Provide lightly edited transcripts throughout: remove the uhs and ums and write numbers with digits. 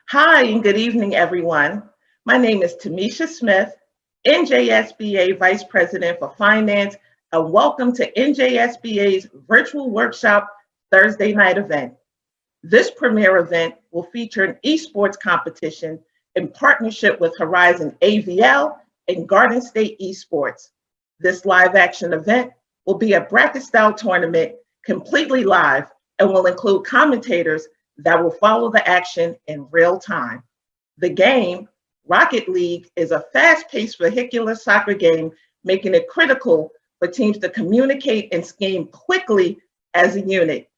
Hi, and good evening, everyone. My name is Tamisha Smith, NJSBA Vice President for Finance, and welcome to NJSBA's virtual workshop Thursday night event. This premier event will feature an esports competition in partnership with Horizon AVL and Garden State Esports. This live action event will be a bracket-style tournament completely live and will include commentators that will follow the action in real time. The game, Rocket League, is a fast-paced vehicular soccer game, making it critical for teams to communicate and scheme quickly as a unit.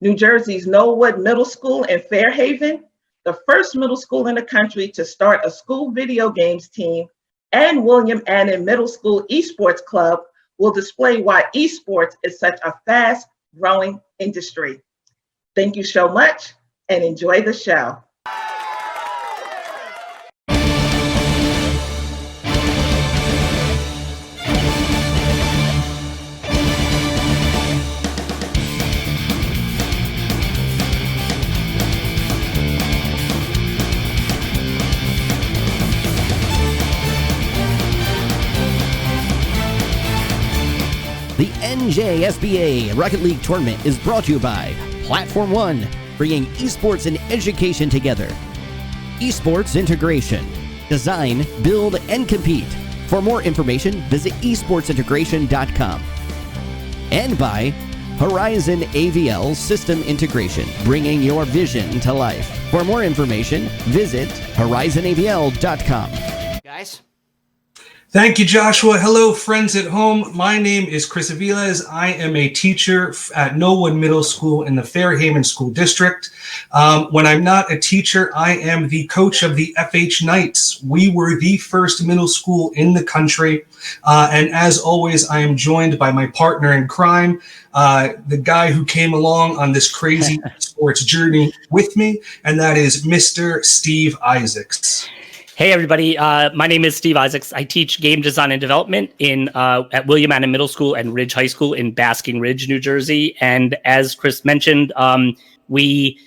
New Jersey's Knollwood Middle School in Fairhaven, the first middle school in the country to start a school video games team, and William Annan Middle School Esports Club will display why esports is such a fast-growing industry. Thank you so much and enjoy the show. The NJSBA Rocket League Tournament is brought to you by Platform One, bringing esports and education together. Esports Integration. Design, build, and compete. For more information, visit esportsintegration.com. And by Horizon AVL System Integration, bringing your vision to life. For more information, visit horizonavl.com. Guys? Thank you, Joshua. Hello, friends at home. My name is Chris Aviles. I am a teacher at Knollwood Middle School in the Fairhaven School District. When I'm not a teacher, I am the coach of the FH Knights. We were the first middle school in the country. And as always, I am joined by my partner in crime, the guy who came along on this crazy sports journey with me, and that is Mr. Steve Isaacs. Hey, everybody. My name is Steve Isaacs. I teach game design and development at William Annan Middle School and Ridge High School in Basking Ridge, New Jersey. And as Chris mentioned, we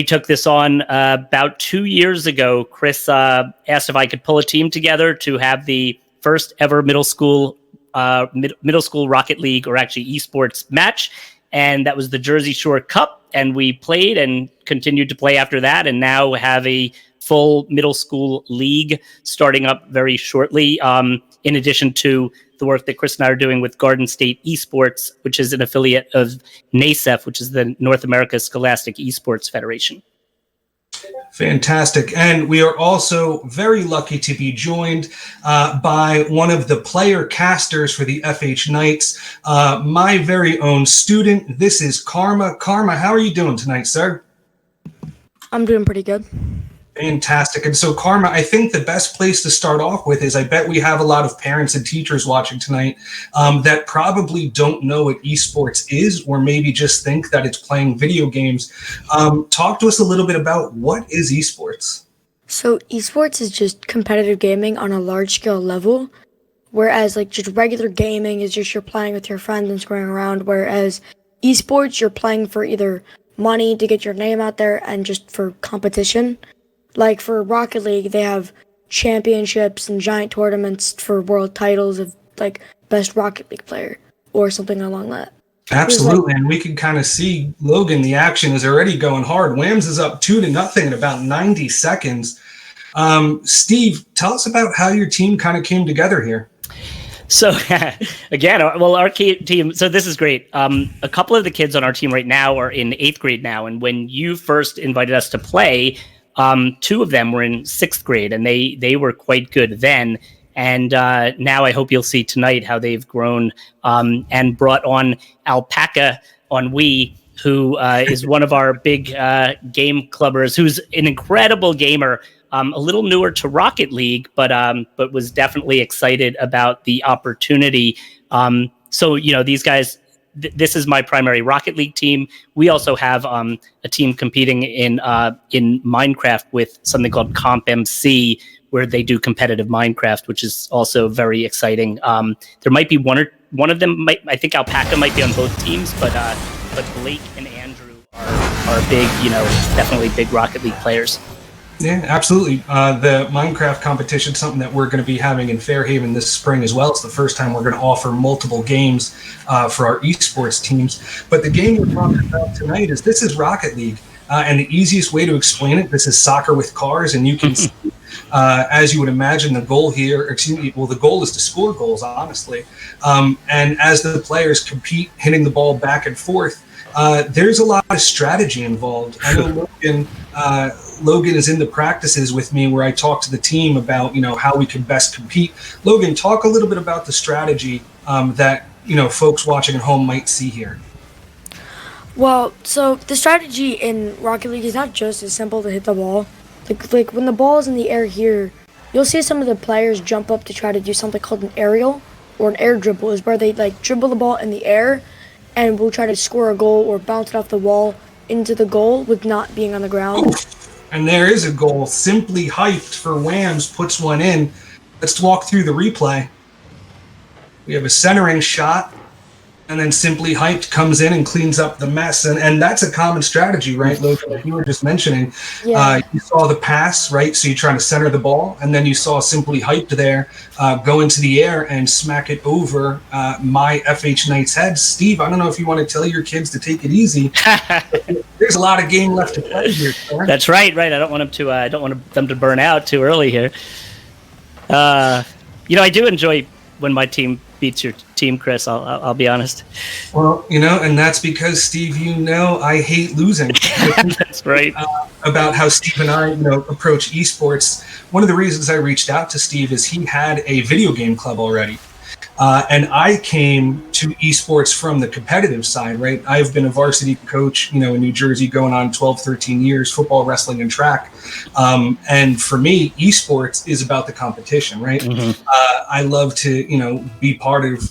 took this on about 2 years ago. Chris asked if I could pull a team together to have the first ever middle school Rocket League, or actually esports match. And that was the Jersey Shore Cup. And we played and continued to play after that, and now have a full middle school league starting up very shortly, in addition to the work that Chris and I are doing with Garden State Esports, which is an affiliate of NASEF, which is the North America Scholastic Esports Federation. Fantastic. And we are also very lucky to be joined by one of the player casters for the FH Knights, my very own student. This is Karma. Karma, how are you doing tonight, sir? I'm doing pretty good. Fantastic. And so, Karma, I think the best place to start off with is, I bet we have a lot of parents and teachers watching tonight that probably don't know what esports is, or maybe just think that it's playing video games. Talk to us a little bit about what is esports. So esports is just competitive gaming on a large scale level, whereas like just regular gaming is just you're playing with your friends and screwing around, whereas esports, you're playing for either money to get your name out there and just for competition. Like for Rocket League, they have championships and giant tournaments for world titles of like best Rocket League player or something along that. Absolutely. And we can kind of see, Logan, the action is already going hard. WAMS is up 2-0 in about 90 seconds. Steve, tell us about how your team kind of came together here. So again, well, our team, so this is great. A couple of the kids on our team right now are in 8th grade now. And when you first invited us to play, 2 of them were in 6th grade, and they were quite good then. And now I hope you'll see tonight how they've grown and brought on Alpaca on Wii, who is one of our big game clubbers, who's an incredible gamer, a little newer to Rocket League, but was definitely excited about the opportunity. So, these guys, this is my primary Rocket League team. We also have a team competing in Minecraft with something called Comp MC, where they do competitive Minecraft, which is also very exciting. There might be one of them. I think Alpaca might be on both teams, but Blake and Andrew are big, definitely big Rocket League players. Yeah, absolutely. The Minecraft competition, something that we're going to be having in Fairhaven this spring as well. It's the first time we're going to offer multiple games for our esports teams. But the game we're talking about tonight is Rocket League. And the easiest way to explain it, this is soccer with cars, and you can see, as you would imagine, the goal here, the goal is to score goals, honestly. And as the players compete, hitting the ball back and forth, there's a lot of strategy involved. I know Logan is in the practices with me where I talk to the team about, how we can best compete. Logan, talk a little bit about the strategy that, folks watching at home might see here. Well, so the strategy in Rocket League is not just as simple to hit the ball. Like when the ball is in the air here, you'll see some of the players jump up to try to do something called an aerial or an air dribble, is where they dribble the ball in the air and will try to score a goal or bounce it off the wall into the goal with not being on the ground. Oof. And there is a goal. Simply Hyped for WAMS puts one in. Let's walk through the replay. We have a centering shot, and then Simply Hyped comes in and cleans up the mess. And that's a common strategy, right, Logan? Like you were just mentioning. Yeah. You saw the pass, right? So you're trying to center the ball, and then you saw Simply Hyped there go into the air and smack it over my FH Knights head. Steve, I don't know if you want to tell your kids to take it easy. There's a lot of game left to play here. Sir. That's right. I don't want them to burn out too early here. I do enjoy when my team beats your team, Chris. I'll be honest. Well, and that's because Steve, I hate losing. That's right. About how Steve and I, approach esports. One of the reasons I reached out to Steve is he had a video game club already. And I came to esports from the competitive side, right? I've been a varsity coach, in New Jersey going on 12, 13 years, football, wrestling, and track. And for me, esports is about the competition, right? Mm-hmm. I love to, be part of,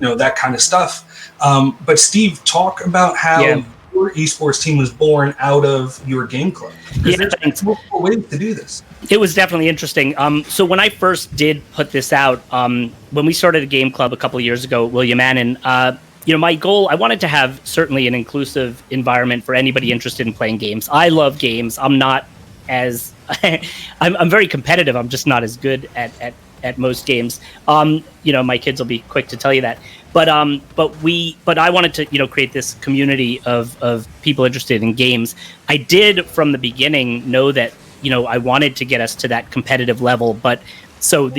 that kind of stuff. But Steve, talk about how your esports team was born out of your game club. There's multiple ways to do this. It was definitely interesting. So when I first did put this out, when we started a game club a couple of years ago, William Annan, my goal, I wanted to have certainly an inclusive environment for anybody interested in playing games. I love games. I'm not as, I'm very competitive. I'm just not as good at most games. My kids will be quick to tell you that. But I wanted to, create this community of people interested in games. I did from the beginning know that, I wanted to get us to that competitive level. But so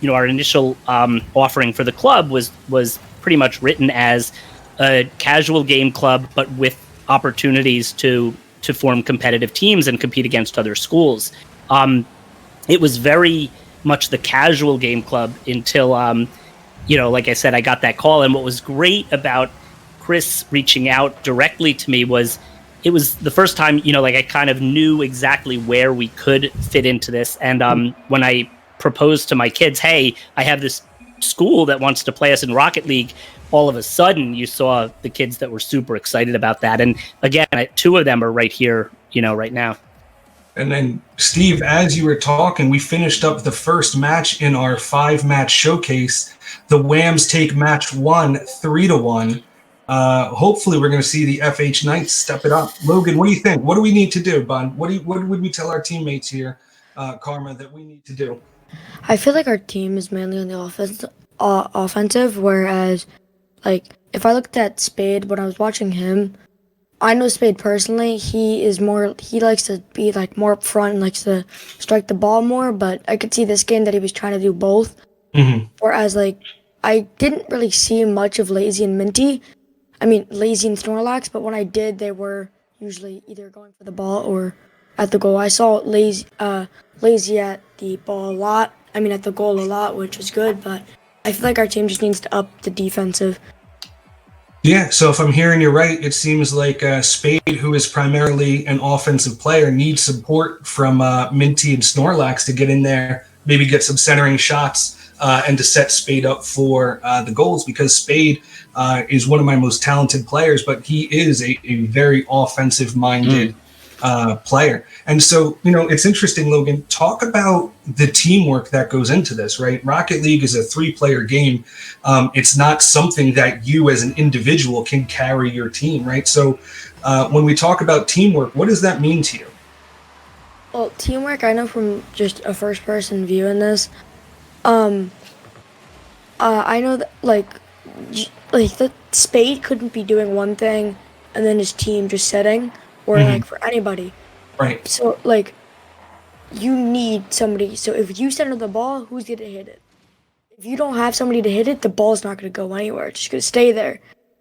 our initial offering for the club was pretty much written as a casual game club, but with opportunities to form competitive teams and compete against other schools. It was very much the casual game club until, like I said, I got that call. And what was great about Chris reaching out directly to me was it was the first time, I kind of knew exactly where we could fit into this. And when I proposed to my kids, hey, I have this school that wants to play us in Rocket League, all of a sudden you saw the kids that were super excited about that. And again, two of them are right here, right now. And then, Steve, as you were talking, we finished up the first match in our 5-match showcase. The WAMS take match 1, 3-1. Hopefully, we're going to see the FH Knights step it up. Logan, what do you think? What do we need to do, bud? What would we tell our teammates here, Karma, that we need to do? I feel like our team is mainly on the offensive, whereas, if I looked at Spade when I was watching him, I know Spade personally. He likes to be more up front and likes to strike the ball more. But I could see this game that he was trying to do both. Mm-hmm. Whereas I didn't really see much of Lazy and Minty. I mean Lazy and Snorlax. But when I did, they were usually either going for the ball or at the goal. I saw Lazy at the ball a lot. I mean at the goal a lot, which was good. But I feel like our team just needs to up the defensive. Yeah, so if I'm hearing you right, it seems like Spade, who is primarily an offensive player, needs support from Minty and Snorlax to get in there, maybe get some centering shots and to set Spade up for the goals, because Spade is one of my most talented players, but he is a very offensive-minded player. And so, it's interesting, Logan, talk about the teamwork that goes into this, right? Rocket League is a 3-player game. It's not something that you as an individual can carry your team, right? So when we talk about teamwork, what does that mean to you? Well, teamwork, I know from just a first person view in this. Um, I know that like the Spade couldn't be doing one thing and then his team just sitting, or like for anybody. Right. So like you need somebody. So if you send the ball, who's gonna hit it? If you don't have somebody to hit it, the ball's not gonna go anywhere. It's just gonna stay there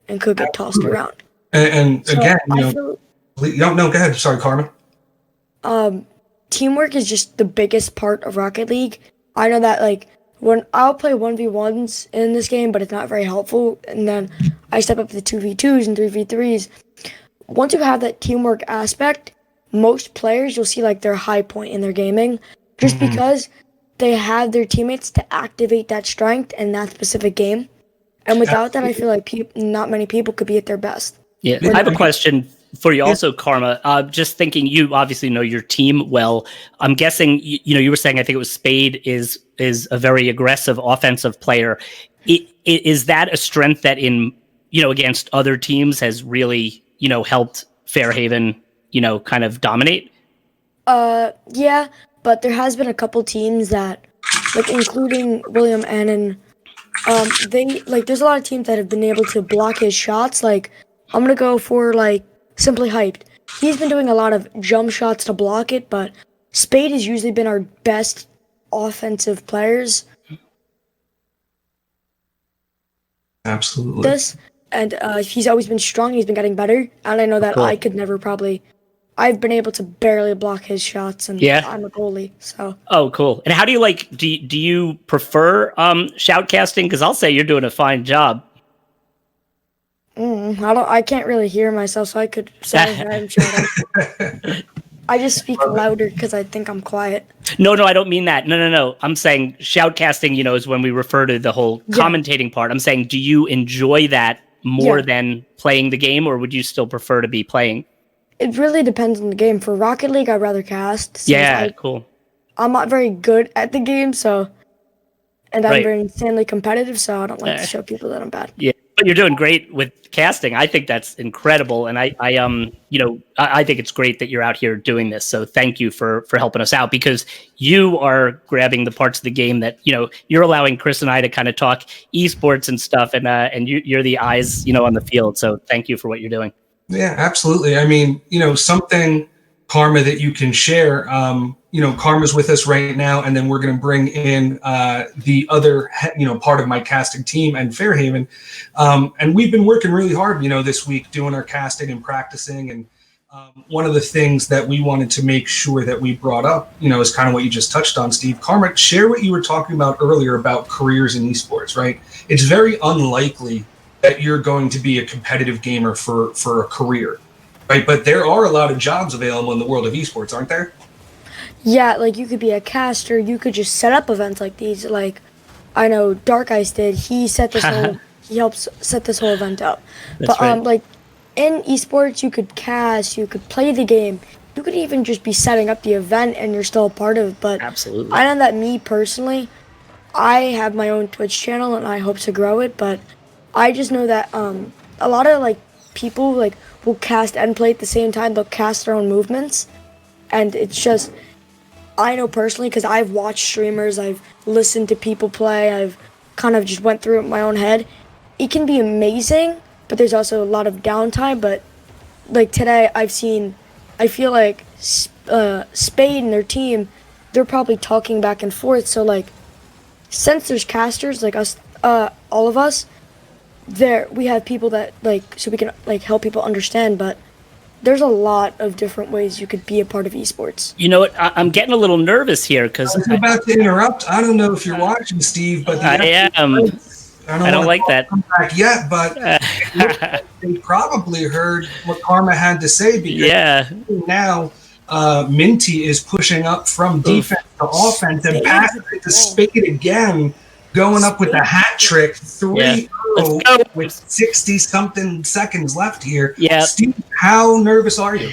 and could get tossed around. And So again, I feel no, go ahead. Sorry, Carmen. teamwork is just the biggest part of Rocket League. I know that like when I'll play 1v1s in this game, but it's not very helpful. And then I step up to 2v2s and 3v3s. Once you have that teamwork aspect, most players you'll see like their high point in their gaming just because they have their teammates to activate that strength in that specific game. And without that, I feel like not many people could be at their best. Yeah, I have a question for you also, Karma. Just thinking, you obviously know your team well. I'm guessing, you were saying, I think it was Spade is a very aggressive offensive player. Is that a strength that against other teams has really, helped Fairhaven, kind of dominate? Yeah, but there has been a couple teams that, like including William Annan, there's a lot of teams that have been able to block his shots. Like, I'm gonna go for like Simply Hyped. He's been doing a lot of jump shots to block it, but Spade has usually been our best offensive players. Absolutely. He's always been strong. He's been getting better, and I know that Cool. I could never I've been able to barely block his shots, and I'm a goalie, so. Oh, cool. And how do you do you prefer shoutcasting? Because I'll say you're doing a fine job. I can't really hear myself, so I could say I'm shouting. I just speak louder because I think I'm quiet. No, I don't mean that. No. I'm saying shoutcasting, is when we refer to the whole commentating part. I'm saying, do you enjoy that more than playing the game, or would you still prefer to be playing? It really depends on the game. For Rocket League, I'd rather cast. Cool. I'm not very good at the game, and I'm very insanely competitive, so I don't like to show people that I'm bad. Yeah, but you're doing great with casting. I think that's incredible, and I think it's great that you're out here doing this. So thank you for helping us out, because you are grabbing the parts of the game that you're allowing Chris and I to kind of talk esports and stuff, and you're the eyes on the field. So thank you for what you're doing. Yeah, absolutely. I mean, something, Karma, that you can share. Karma's with us right now, and then we're going to bring in the other, part of my casting team and Fairhaven. And we've been working really hard, this week doing our casting and practicing. And one of the things that we wanted to make sure that we brought up, is kind of what you just touched on, Steve. Karma, share what you were talking about earlier about careers in esports, right? It's very unlikely that you're going to be a competitive gamer for a career, right? But there are a lot of jobs available in the world of esports, aren't there? Yeah, like you could be a caster. You could just set up events like these. Like I know Dark Ice did. He helps set this whole event up. That's right. Like in esports, you could cast. You could play the game. You could even just be setting up the event, and you're still a part of it. But absolutely, I know that me personally, I have my own Twitch channel, and I hope to grow it. But I just know that a lot of people will cast and play at the same time. They'll cast their own movements, and it's just, I know personally, because I've watched streamers, I've listened to people play, I've kind of just went through it in my own head. It can be amazing, but there's also a lot of downtime. But like today, I feel like Spade and their team, they're probably talking back and forth. So since there's casters like us, all of us, we have people that so we can help people understand. But there's a lot of different ways you could be a part of esports. You know what? I'm getting a little nervous here because I was about to interrupt. I don't know if you're watching, Steve, but I am. I don't like that. Come back yet, but they probably heard what Karma had to say, because now Minty is pushing up from defense to offense and passing it to Spade again, going up with a hat trick, 3-0 with 60-something seconds left here. Yeah. Steve, how nervous are you?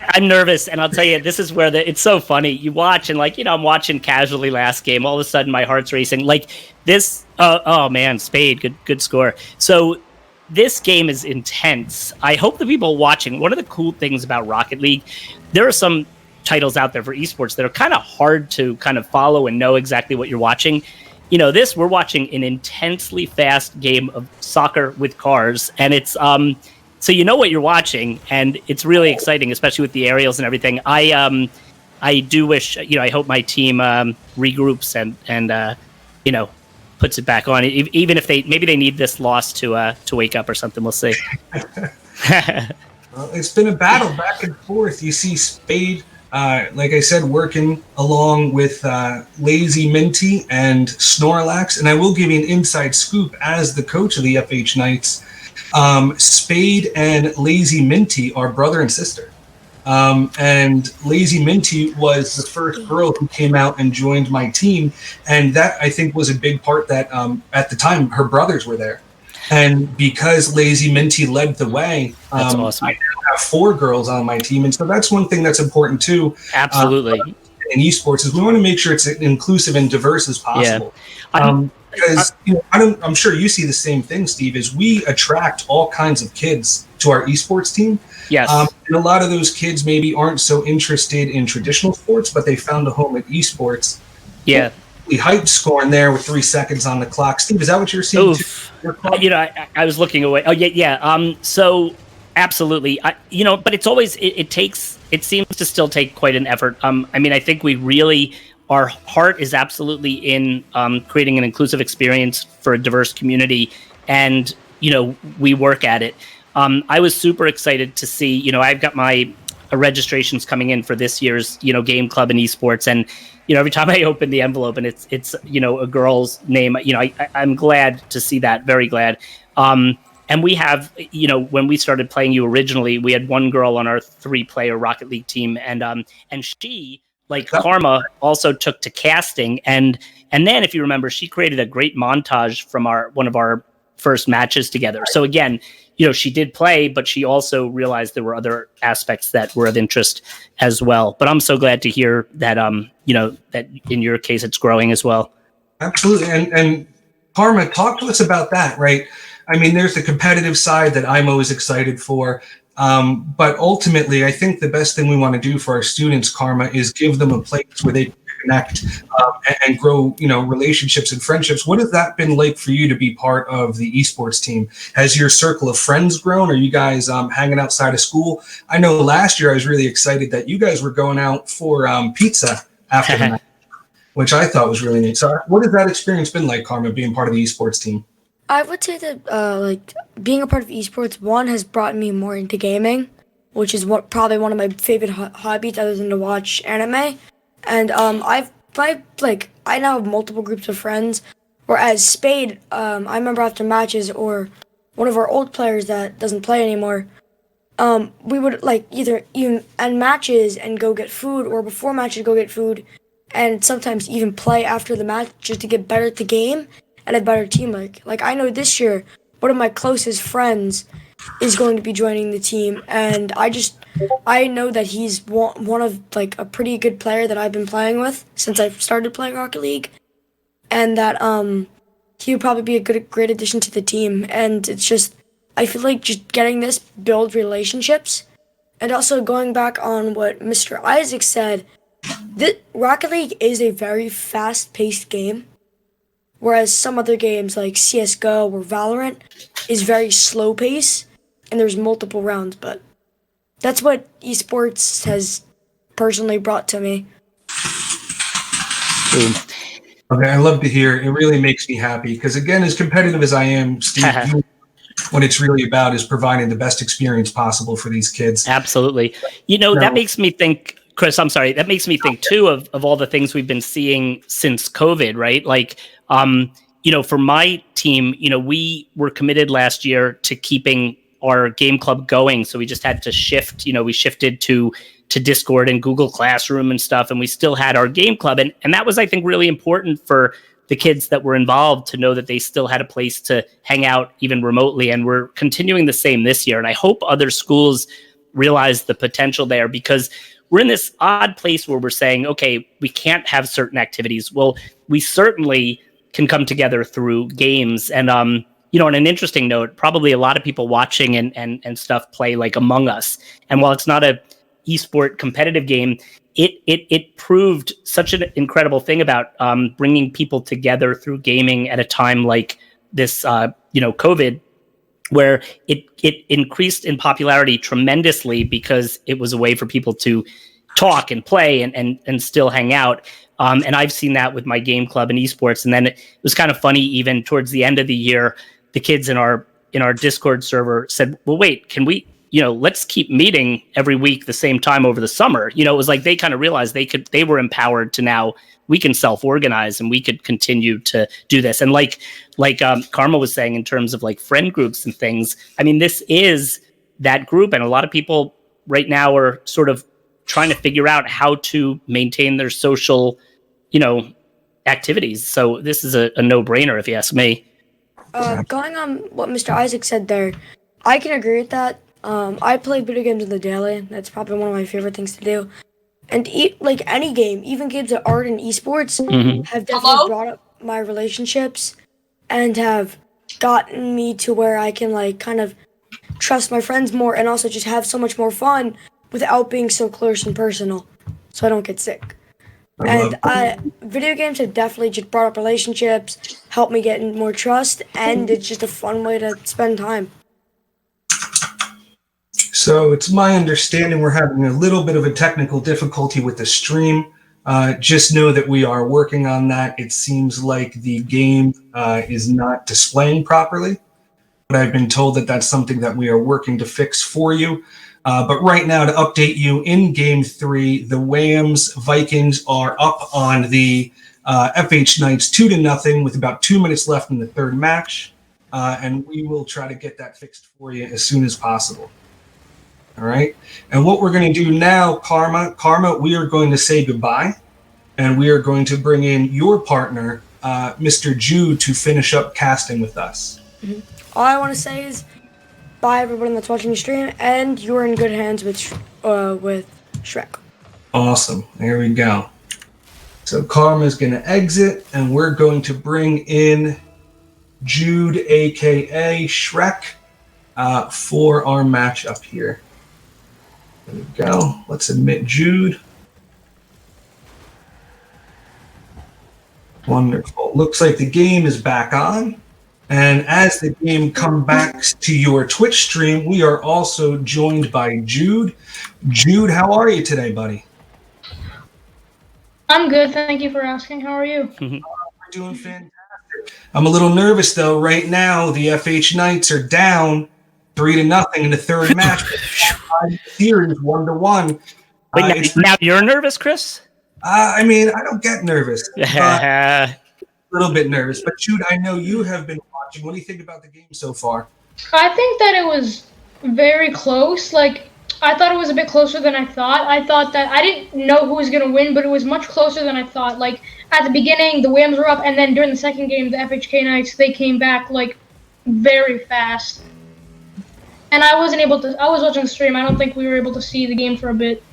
I'm nervous, and I'll tell you, this is where it's so funny. You watch, and I'm watching casually last game. All of a sudden, my heart's racing. This, oh man, Spade, good score. So this game is intense. I hope the people watching, one of the cool things about Rocket League, there are some titles out there for esports that are kind of hard to kind of follow and know exactly what you're watching. We're watching an intensely fast game of soccer with cars, and it's so you know what you're watching, and it's really exciting, especially with the aerials and everything. I do wish, I hope my team regroups and puts it back on, even if they need this loss to wake up or something. We'll see. Well, it's been a battle back and forth. You see Spade, like I said, working along with Lazy Minty and Snorlax. And I will give you an inside scoop as the coach of the FH Knights. Spade and Lazy Minty are brother and sister. And Lazy Minty was the first girl who came out and joined my team. And that, I think, was a big part that at the time her brothers were there. And because Lazy Minty led the way, that's awesome. I now have 4 girls on my team. And so that's one thing that's important too. Absolutely. In esports is we want to make sure it's inclusive and diverse as possible. Yeah. Because I'm sure you see the same thing, Steve, is we attract all kinds of kids to our esports team. Yes. And a lot of those kids maybe aren't so interested in traditional sports, but they found a home at esports. Yeah. We hyped scoring there with 3 seconds on the clock. Steve, is that what you're seeing? I was looking away. Oh yeah. So absolutely. But it's always it seems to still take quite an effort. I think we really, our heart is absolutely in creating an inclusive experience for a diverse community, and we work at it. I was super excited to see. I've got my registrations coming in for this year's game club and esports, and every time I open the envelope and it's a girl's name, I'm glad to see that, very glad. And we have, when we started playing you originally, we had 1 girl on our 3-player Rocket League team, and she, like Karma, also took to casting, and then if you remember, she created a great montage from one of our first matches together. So again, she did play, but she also realized there were other aspects that were of interest as well. But I'm so glad to hear that, that in your case, it's growing as well. Absolutely. And Karma, talk to us about that, right? There's the competitive side that I'm always excited for. But ultimately, I think the best thing we want to do for our students, Karma, is give them a place where they can connect and grow, relationships and friendships. What has that been like for you to be part of the esports team? Has your circle of friends grown? Are you guys hanging outside of school? I know last year I was really excited that you guys were going out for pizza after the match, which I thought was really neat. So what has that experience been like, Karma, being part of the esports team? I would say that being a part of esports, one, has brought me more into gaming, which is probably one of my favorite hobbies other than to watch anime. And I now have multiple groups of friends. Whereas Spade, I remember after matches, or one of our old players that doesn't play anymore, we would either even end matches and go get food, or before matches go get food, and sometimes even play after the match just to get better at the game and a better team. Like I know this year, one of my closest friends is going to be joining the team, and I know that he's one of a pretty good player that I've been playing with since I started playing Rocket League, and that he would probably be a great addition to the team. And it's just, I feel like just getting this build relationships, and also going back on what Mr. Isaac said, Rocket League is a very fast-paced game. Whereas some other games like CSGO or Valorant is very slow pace and there's multiple rounds, but that's what esports has personally brought to me. Okay, I love to hear. It really makes me happy because, again, as competitive as I am, Steve, what it's really about is providing the best experience possible for these kids. Absolutely. That makes me think, Chris, I'm sorry, that makes me think too of all the things we've been seeing since COVID, right? For my team, we were committed last year to keeping our game club going. So we just had to shift, we shifted to Discord and Google Classroom and stuff. And we still had our game club. And that was, I think, really important for the kids that were involved to know that they still had a place to hang out even remotely. And we're continuing the same this year. And I hope other schools realize the potential there, because we're in this odd place where we're saying, okay, we can't have certain activities. Well, we certainly can come together through games. And, on an interesting note, probably a lot of people watching and stuff play like Among Us. And while it's not a esport competitive game, it proved such an incredible thing about bringing people together through gaming at a time like this, COVID, where it increased in popularity tremendously because it was a way for people to talk and play and still hang out. And I've seen that with my game club and esports. And then it was kind of funny, even towards the end of the year, the kids in our Discord server said, well, wait, can we, let's keep meeting every week the same time over the summer. It was like they kind of realized they were empowered to now we can self-organize and we could continue to do this. And like Karma was saying, in terms of like friend groups and things, I mean, this is that group. And a lot of people right now are sort of trying to figure out how to maintain their social, activities. So this is a no-brainer, if you ask me. Going on what Mr. Isaac said there, I can agree with that. I play video games on the daily. That's probably one of my favorite things to do. And like any game, even games that aren't in esports, have definitely brought up my relationships and have gotten me to where I can like kind of trust my friends more and also just have so much more fun without being so close and personal, so I don't get sick. And video games have definitely just brought up relationships, helped me get in more trust, and it's just a fun way to spend time. So it's my understanding we're having a little bit of a technical difficulty with the stream. Just know that we are working on that. It seems like the game is not displaying properly, but I've been told that that's something that we are working to fix for you. But right now, to update you, in Game 3, the WAMS Vikings are up on the FH Knights 2-0 with about 2 minutes left in the third match. And we will try to get that fixed for you as soon as possible. All right. And what we're going to do now, Karma, we are going to say goodbye. And we are going to bring in your partner, Mr. Jude, to finish up casting with us. Mm-hmm. All I want to say is, bye, everyone that's watching the stream, and you're in good hands with Shrek. Awesome. There we go. So Karma's going to exit, and we're going to bring in Jude, a.k.a. Shrek, for our match up here. There we go. Let's admit Jude. Wonderful. Looks like the game is back on. And as the game comes back to your Twitch stream, we are also joined by Jude. Jude, how are you today, buddy? I'm good. Thank you for asking. How are you? We're doing fantastic. I'm a little nervous, though. Right now, the FH Knights are down 3-0 in the third match. Series 1-1. Wait, now you're nervous, Chris? I mean, I don't get nervous. A little bit nervous. But Jude, I know you have been watching. What do you think about the game so far? I think that it was very close. Like, I thought it was a bit closer than I thought. I thought that I didn't know who was going to win, but it was much closer than I thought. Like, at the beginning, the WAMS were up, and then during the second game, the FHK Knights, they came back, like, very fast. And I was watching the stream. I don't think we were able to see the game for a bit.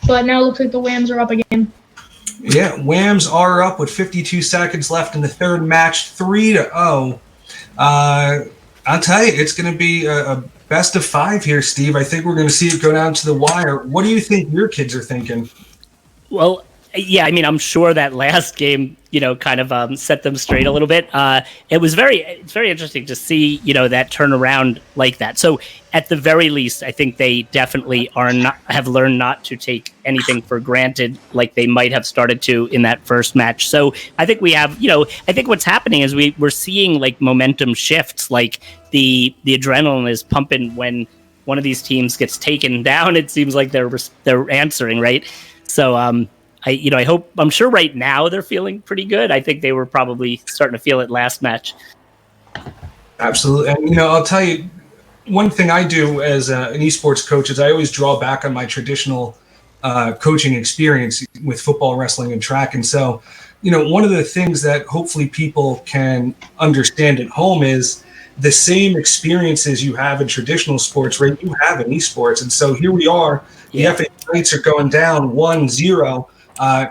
But now it looks like the WAMS are up again. Yeah, WAMS are up with 52 seconds left in the third match, 3-0. I'll tell you, it's going to be a best of 5 here, Steve. I think we're going to see it go down to the wire. What do you think your kids are thinking? Well, yeah, I mean, I'm sure that last game, kind of set them straight a little bit. It's very interesting to see, that turnaround like that. So at the very least, I think they definitely have learned not to take anything for granted like they might have started to in that first match. So I think we have, I think what's happening is we're seeing like momentum shifts, like the adrenaline is pumping when one of these teams gets taken down. It seems like they're answering, right? So, I'm sure right now they're feeling pretty good. I think they were probably starting to feel it last match. Absolutely. And, I'll tell you, one thing I do as an esports coach is I always draw back on my traditional coaching experience with football, wrestling, and track. And so, one of the things that hopefully people can understand at home is the same experiences you have in traditional sports, right? You have in esports. And so here we are. The FH Knights are going down 1-0.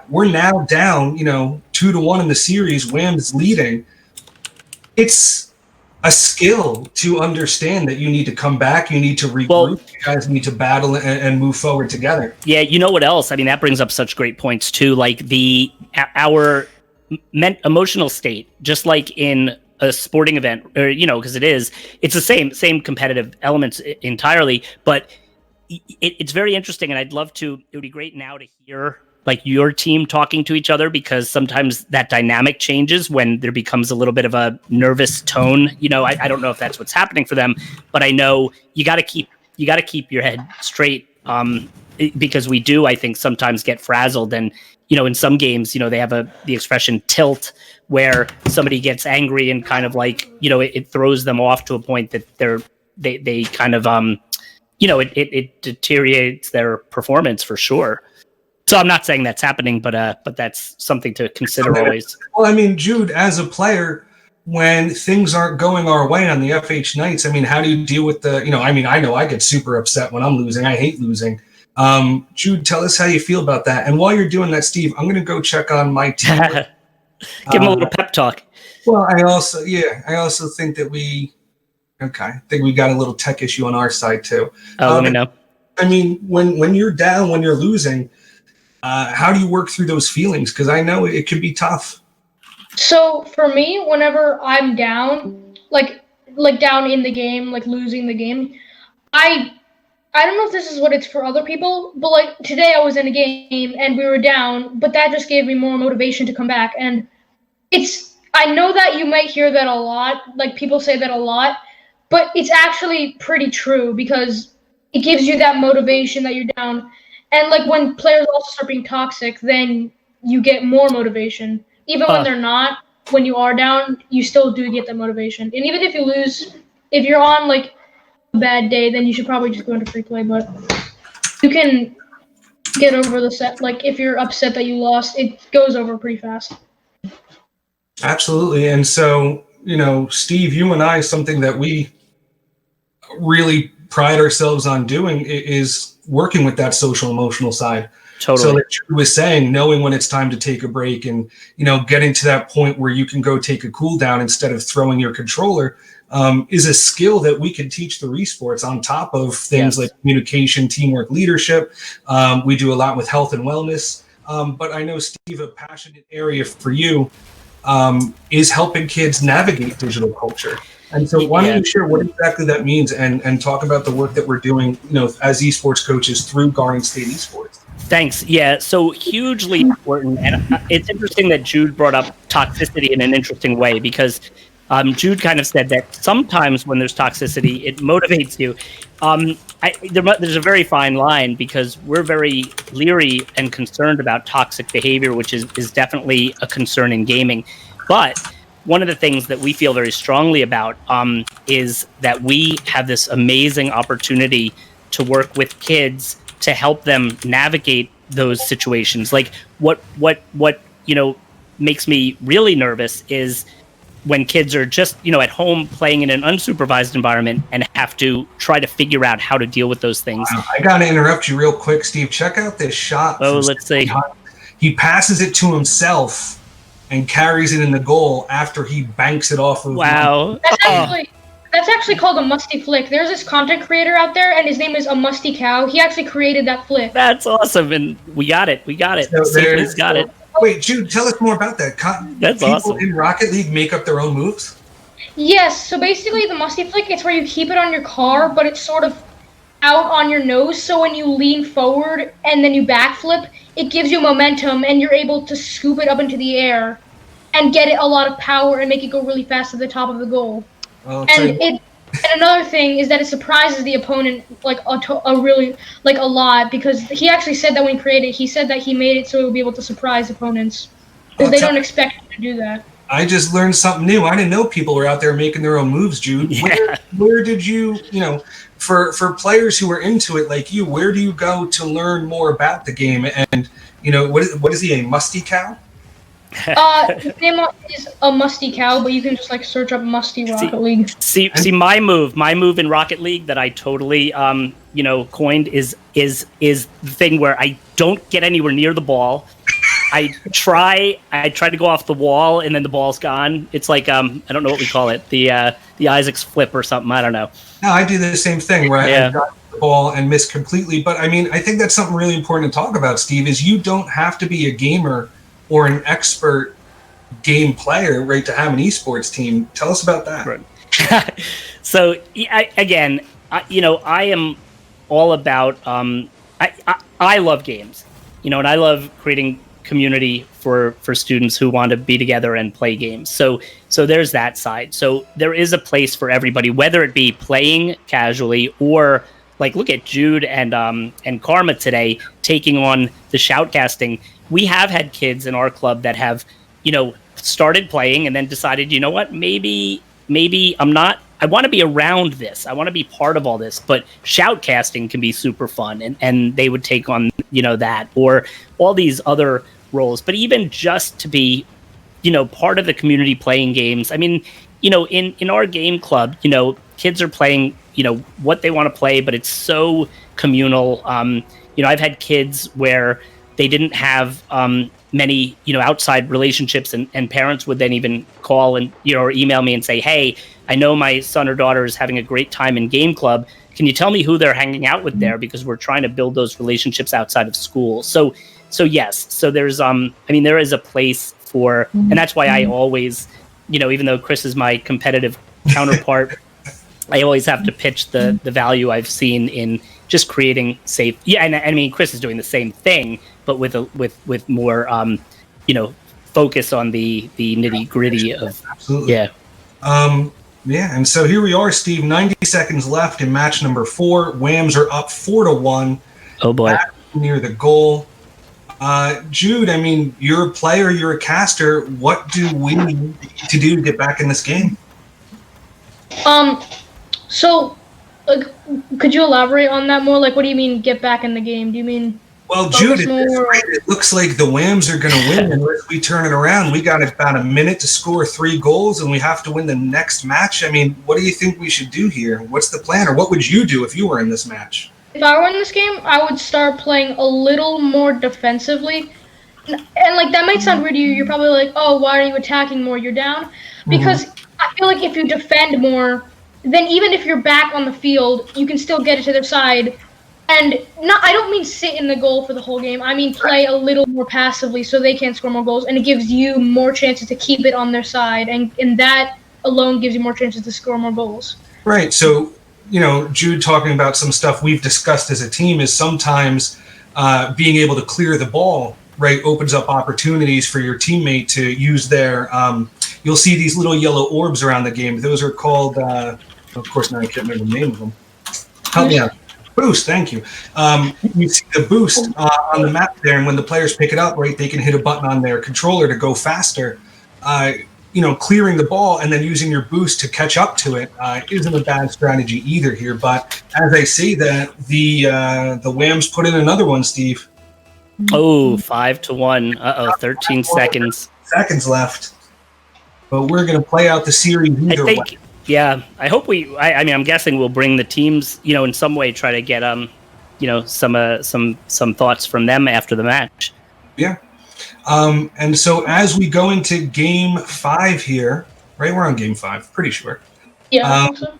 We're now down, 2-1 in the series. WAMS is leading. It's a skill to understand that you need to come back, you need to regroup, Well, you guys need to battle and move forward together. Yeah, you know what else? I mean, that brings up such great points too. Like our emotional state, just like in a sporting event, or because it's the same competitive elements entirely. But it's very interesting, and It would be great now to hear like your team talking to each other, because sometimes that dynamic changes when there becomes a little bit of a nervous tone. I don't know if that's what's happening for them, but I know you got to keep your head straight, because we do, I think, sometimes get frazzled. And in some games, they have the expression tilt, where somebody gets angry and kind of like it throws them off to a point that they kind of it deteriorates their performance for sure. So I'm not saying that's happening, but that's something to consider always. Well, I mean, Jude, as a player, when things aren't going our way on the FH Knights, I mean, how do you deal with the, I know I get super upset when I'm losing. I hate losing. Jude, tell us how you feel about that. And while you're doing that, Steve, I'm going to go check on my team. Give him a little pep talk. Well, I also think that we got a little tech issue on our side too. Let me know. I mean, when you're down, when you're losing, how do you work through those feelings? Because I know it can be tough. So for me, whenever I'm down, like down in the game, like losing the game, I don't know if this is what it's for other people, but like today I was in a game and we were down, but that just gave me more motivation to come back. And I know that you might hear that a lot, like people say that a lot, but it's actually pretty true, because it gives you that motivation that you're down. And like when players also start being toxic, then you get more motivation. Even when they're not, when you are down, you still do get that motivation. And even if you lose, if you're on like a bad day, then you should probably just go into free play. But you can get over the set. Like if you're upset that you lost, it goes over pretty fast. Absolutely. And so, Steve, you and I, something that we really pride ourselves on doing is working with that social emotional side. Totally. So like Drew was saying, knowing when it's time to take a break and, getting to that point where you can go take a cool down instead of throwing your controller, is a skill that we can teach the esports on top of things like communication, teamwork, leadership. We do a lot with health and wellness. But I know, Steve, a passionate area for you is helping kids navigate digital culture. And so why don't you share what exactly that means and talk about the work that we're doing, as esports coaches through Garden State Esports. Thanks. Yeah, so hugely important. And it's interesting that Jude brought up toxicity in an interesting way, because Jude kind of said that sometimes when there's toxicity, it motivates you. There's a very fine line, because we're very leery and concerned about toxic behavior, which is definitely a concern in gaming. But one of the things that we feel very strongly about is that we have this amazing opportunity to work with kids to help them navigate those situations. Like what makes me really nervous is when kids are just at home playing in an unsupervised environment and have to try to figure out how to deal with those things. I gotta interrupt you real quick, Steve. Check out this shot. Oh, let's see. He passes it to himself and carries it in the goal after he banks it off of. Wow. That's actually called a musty flick. There's this content creator out there, and his name is A Musty Cow. He actually created that flick. That's awesome, and we got it. So He's got it. Wait, Jude, tell us more about that. That's people awesome. In Rocket League make up their own moves? Yes, so basically the musty flick, it's where you keep it on your car, but it's sort of out on your nose, so when you lean forward and then you backflip, it gives you momentum, and you're able to scoop it up into the air and get it a lot of power and make it go really fast to the top of the goal. Well, And another thing is that it surprises the opponent like a lot, because he actually said that when he created it, he said that he made it so it would be able to surprise opponents, because they don't expect him to do that. I just learned something new. I didn't know people were out there making their own moves, Jude. Yeah. Where did you, for players who are into it like you, where do you go to learn more about the game? And, what is he, a musty cow? His name is A Musty Cow, but you can just search up Musty Rocket League. See, my move in Rocket League that I totally coined is the thing where I don't get anywhere near the ball. I try to go off the wall and then the ball's gone. It's like I don't know what we call it, the Isaac's flip or something. I don't know. No, I do the same thing where I got the ball and miss completely. But I mean, I think that's something really important to talk about, Steve, is you don't have to be a gamer or an expert game player, right, to have an esports team. Tell us about that. Right. So I am all about, I love games, and I love creating community for students who want to be together and play games. So there's that side. So there is a place for everybody, whether it be playing casually or like look at Jude and Karma today taking on the shoutcasting. We have had kids in our club that have, started playing and then decided, you know what, maybe I want to be around this. I want to be part of all this, but shoutcasting can be super fun. And they would take on, that or all these other roles, but even just to be, part of the community playing games. I mean, in our game club, kids are playing, what they want to play, but it's so communal. I've had kids where they didn't have, many, outside relationships and parents would then even call and, or email me and say, hey, I know my son or daughter is having a great time in game club. Can you tell me who they're hanging out with there? Because we're trying to build those relationships outside of school. So yes. So there's, there is a place for, and that's why I always, even though Chris is my competitive counterpart, I always have to pitch the value I've seen in just creating safe. Yeah. And I mean, Chris is doing the same thing, but with more, focus on the nitty gritty of, absolutely. Yeah. Yeah, and so here we are, Steve. 90 seconds left in match number 4. WAMS are up 4-1. Oh boy! Back near the goal. Jude, I mean, you're a player, you're a caster. What do we need to do to get back in this game? So, could you elaborate on that more? Like, what do you mean get back in the game? Do you mean? Well, Jude, at this rate, it looks like the WAMS are going to win unless we turn it around. We got about a minute to score 3 goals, and we have to win the next match. I mean, what do you think we should do here? What's the plan, or what would you do if you were in this match? If I were in this game, I would start playing a little more defensively. And, like, that might sound weird to you. You're probably like, oh, why are you attacking more? You're down. Because I feel like if you defend more, then even if you're back on the field, you can still get it to their side. And I don't mean sit in the goal for the whole game. I mean play a little more passively so they can score more goals, and it gives you more chances to keep it on their side, and that alone gives you more chances to score more goals. Right. So, Jude talking about some stuff we've discussed as a team is sometimes being able to clear the ball, right, opens up opportunities for your teammate to use their you'll see these little yellow orbs around the game. Those are called, of course, now I can't remember the name of them. Help me out. Boost, thank you. You see the boost on the map there, and when the players pick it up, right, they can hit a button on their controller to go faster. Clearing the ball and then using your boost to catch up to it isn't a bad strategy either here. But as I say that, the WAMS put in another one, Steve. Oh, 5-1. 13 seconds. Seconds left. But we're going to play out the series either way. Yeah, I hope I'm guessing we'll bring the teams, in some way try to get some thoughts from them after the match. Yeah. And so as we go into game 5 here, right? We're on game 5, pretty sure. Yeah, I think so.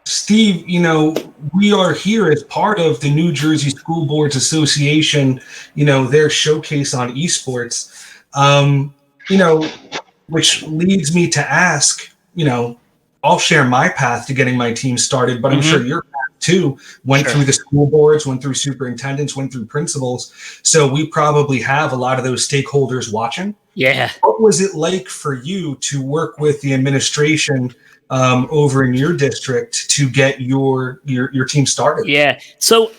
Steve, we are here as part of the New Jersey School Boards Association, their showcase on esports, which leads me to ask, I'll share my path to getting my team started, but I'm sure your path too went through the school boards, went through superintendents, went through principals. So we probably have a lot of those stakeholders watching. Yeah. What was it like for you to work with the administration over in your district to get your team started? Yeah. So,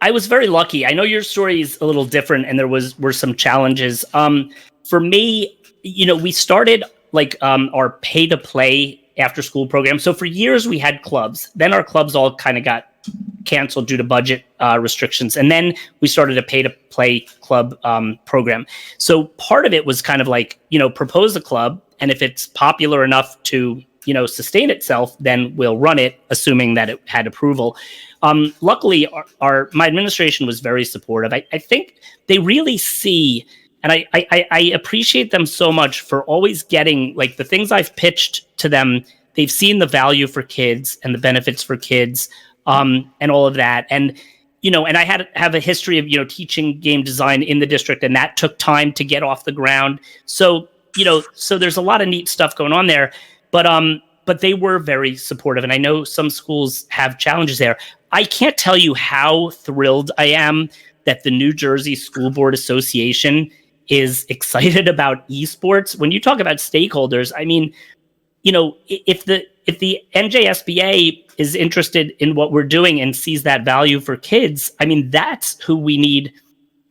I was very lucky. I know your story is a little different and there were some challenges. For me, we started our pay to play after school program. So for years we had clubs. Then our clubs all kind of got canceled due to budget restrictions. And then we started a pay to play club program. So part of it was kind of propose a club. And if it's popular enough to, sustain itself, then we'll run it, assuming that it had approval. Luckily, my administration was very supportive. I think they really see And I appreciate them so much for always getting, like, the things I've pitched to them. They've seen the value for kids and the benefits for kids, and all of that. And, and I have a history of, teaching game design in the district, and that took time to get off the ground. So, so there's a lot of neat stuff going on there, but they were very supportive. And I know some schools have challenges there. I can't tell you how thrilled I am that the New Jersey School Board Association is excited about esports. When you talk about stakeholders, I mean, if the NJSBA is interested in what we're doing and sees that value for kids, I mean, that's who we need,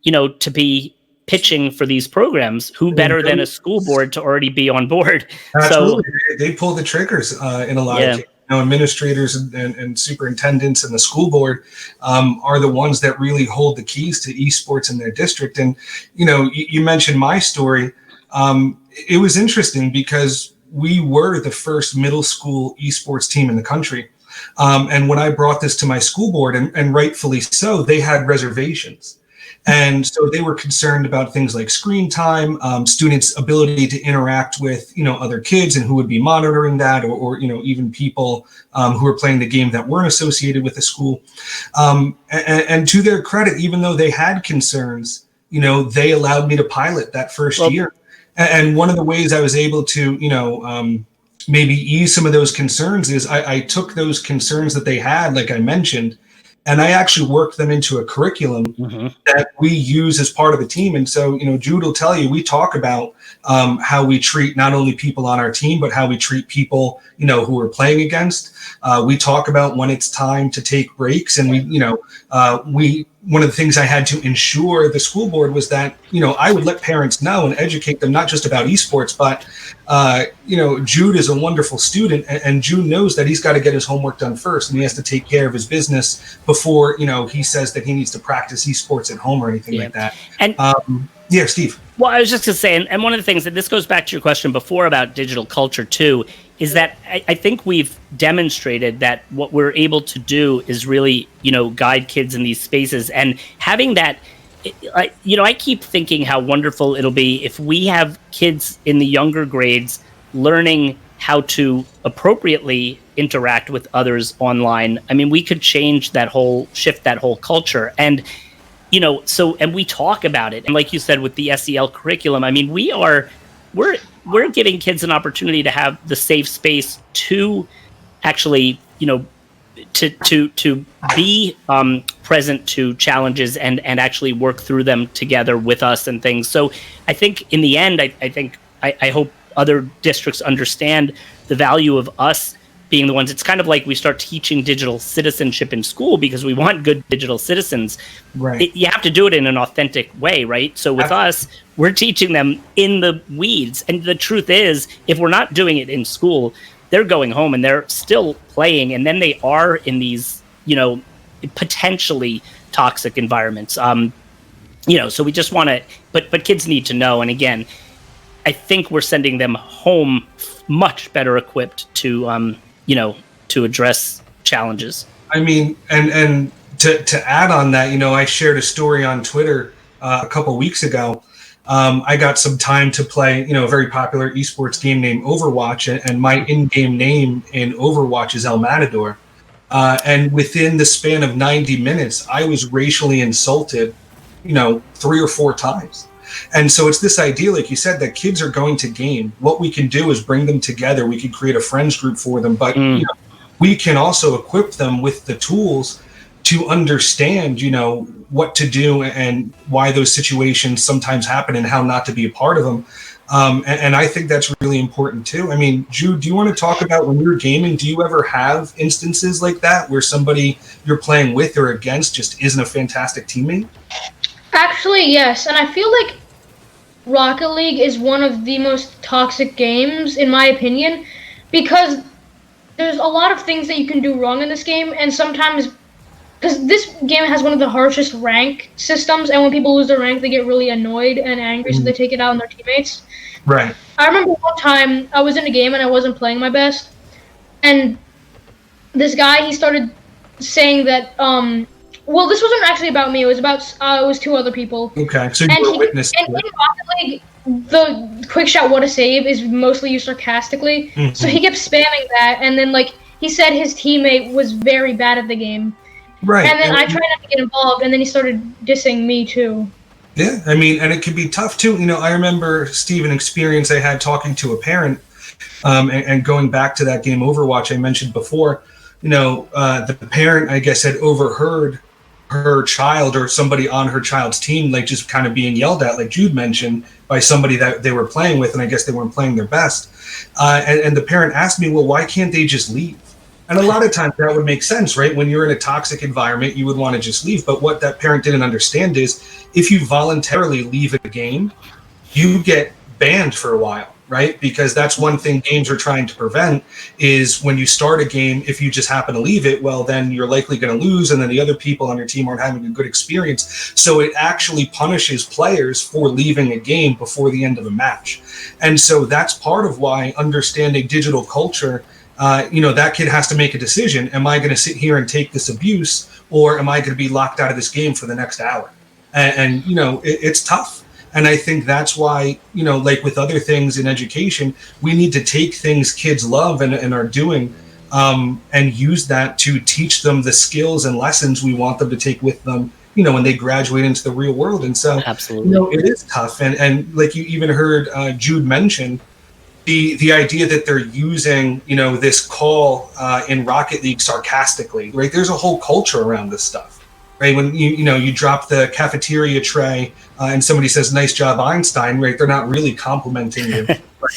to be pitching for these programs. Who better than a school board to already be on board? Absolutely. So they pull the triggers in a lot of cases. Administrators and superintendents and the school board are the ones that really hold the keys to esports in their district. And, you mentioned my story. It was interesting because we were the first middle school esports team in the country. And when I brought this to my school board, and rightfully so, they had reservations. And so they were concerned about things like screen time, students' ability to interact with, other kids and who would be monitoring that, or even people who were playing the game that weren't associated with the school. And to their credit, even though they had concerns, they allowed me to pilot that first year. And one of the ways I was able to, maybe ease some of those concerns is I took those concerns that they had, like I mentioned, and I actually worked them into a curriculum that we use as part of a team. And so, Jude will tell you, we talk about how we treat not only people on our team, but how we treat people, who we're playing against. We talk about when it's time to take breaks. And one of the things I had to ensure the school board was that, I would let parents know and educate them, not just about esports, but, Jude is a wonderful student, and Jude knows that he's got to get his homework done first, and he has to take care of his business before, he says that he needs to practice esports at home or anything like that. And Steve. Well, I was just going to say, and one of the things, and this goes back to your question before about digital culture too, is that I think we've demonstrated that what we're able to do is really, guide kids in these spaces. And having that, I keep thinking how wonderful it'll be if we have kids in the younger grades learning how to appropriately interact with others online. I mean, we could shift that whole culture. And and we talk about it. And like you said, with the SEL curriculum, I mean, we're giving kids an opportunity to have the safe space to actually, to be present to challenges and actually work through them together with us and things. So I think in the end, I hope other districts understand the value of us being the ones. It's kind of like we start teaching digital citizenship in school because we want good digital citizens. Right. You have to do it in an authentic way, right? So with us, we're teaching them in the weeds. And the truth is, if we're not doing it in school, they're going home and they're still playing. And then they are in these, potentially toxic environments. So we just want to, but kids need to know. And again, I think we're sending them home much better equipped to, to address challenges. I mean, and to add on that, I shared a story on Twitter a couple weeks ago. I got some time to play, a very popular esports game named Overwatch, and my in-game name in Overwatch is El Matador. And within the span of 90 minutes, I was racially insulted, 3 or 4 times. And so it's this idea, like you said, that kids are going to game. What we can do is bring them together. We can create a friends group for them, but we can also equip them with the tools to understand, what to do and why those situations sometimes happen and how not to be a part of them. And I think that's really important too. I mean, Jude, do you want to talk about when you're gaming, do you ever have instances like that where somebody you're playing with or against just isn't a fantastic teammate? Actually, yes. And I feel like Rocket League is one of the most toxic games, in my opinion, because there's a lot of things that you can do wrong in this game, and sometimes, because this game has one of the harshest rank systems, and when people lose their rank, they get really annoyed and angry, so they take it out on their teammates. Right. I remember one time I was in a game and I wasn't playing my best, and this guy, he started saying that Well, this wasn't actually about me. It was about it was two other people. Okay, so And you were a he, witness to and it. in Rocket League, the quick shot what a save is mostly used sarcastically. Mhm. So he kept spamming that, and then like he said his teammate was very bad at the game. Right. And then I tried not to get involved, and then he started dissing me too. Yeah, I mean, and it can be tough too. You know, I remember, Steve, an experience I had talking to a parent, and going back to that game Overwatch I mentioned before. You know, the parent, I guess, had overheard her child or somebody on her child's team, like just kind of being yelled at, like Jude mentioned, by somebody that they were playing with, and I guess they weren't playing their best. And the parent asked me, well, why can't they just leave? And a lot of times that would make sense, right? When you're in a toxic environment, you would want to just leave. But what that parent didn't understand is if you voluntarily leave a game, you get banned for a while, right? Because that's one thing games are trying to prevent is when you start a game, if you just happen to leave it, well, then you're likely going to lose. And then the other people on your team aren't having a good experience. So it actually punishes players for leaving a game before the end of a match. And so that's part of why understanding digital culture, that kid has to make a decision. Am I going to sit here and take this abuse, or am I going to be locked out of this game for the next hour? And it's tough. And I think that's why, like with other things in education, we need to take things kids love and are doing, and use that to teach them the skills and lessons we want them to take with them, when they graduate into the real world. And so, Absolutely. it is tough. And like you even heard Jude mention, the idea that they're using, this call in Rocket League sarcastically, right? There's a whole culture around this stuff. Right, when you drop the cafeteria tray and somebody says "nice job, Einstein," right? They're not really complimenting you;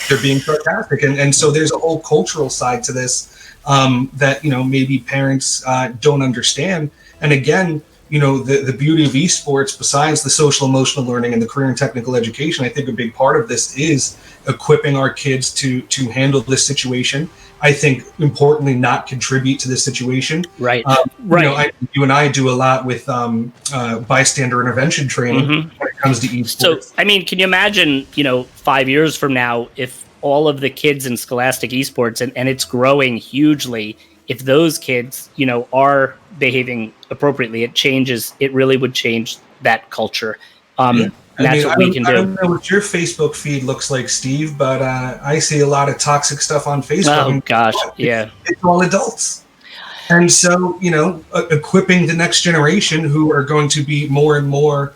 they're being sarcastic, and so there's a whole cultural side to this that maybe parents don't understand. And again, the beauty of esports, besides the social emotional learning and the career and technical education, I think a big part of this is equipping our kids to handle this situation. I think importantly, not contribute to this situation. Right. Right. You and I do a lot with bystander intervention training when it comes to esports. So, I mean, can you imagine, 5 years from now, if all of the kids in Scholastic Esports, and it's growing hugely, if those kids, are behaving appropriately, it really would change that culture. That's what we can do. I don't know what your Facebook feed looks like, Steve, but I see a lot of toxic stuff on Facebook. Oh, gosh, yeah. It's all adults. And so, equipping the next generation who are going to be more and more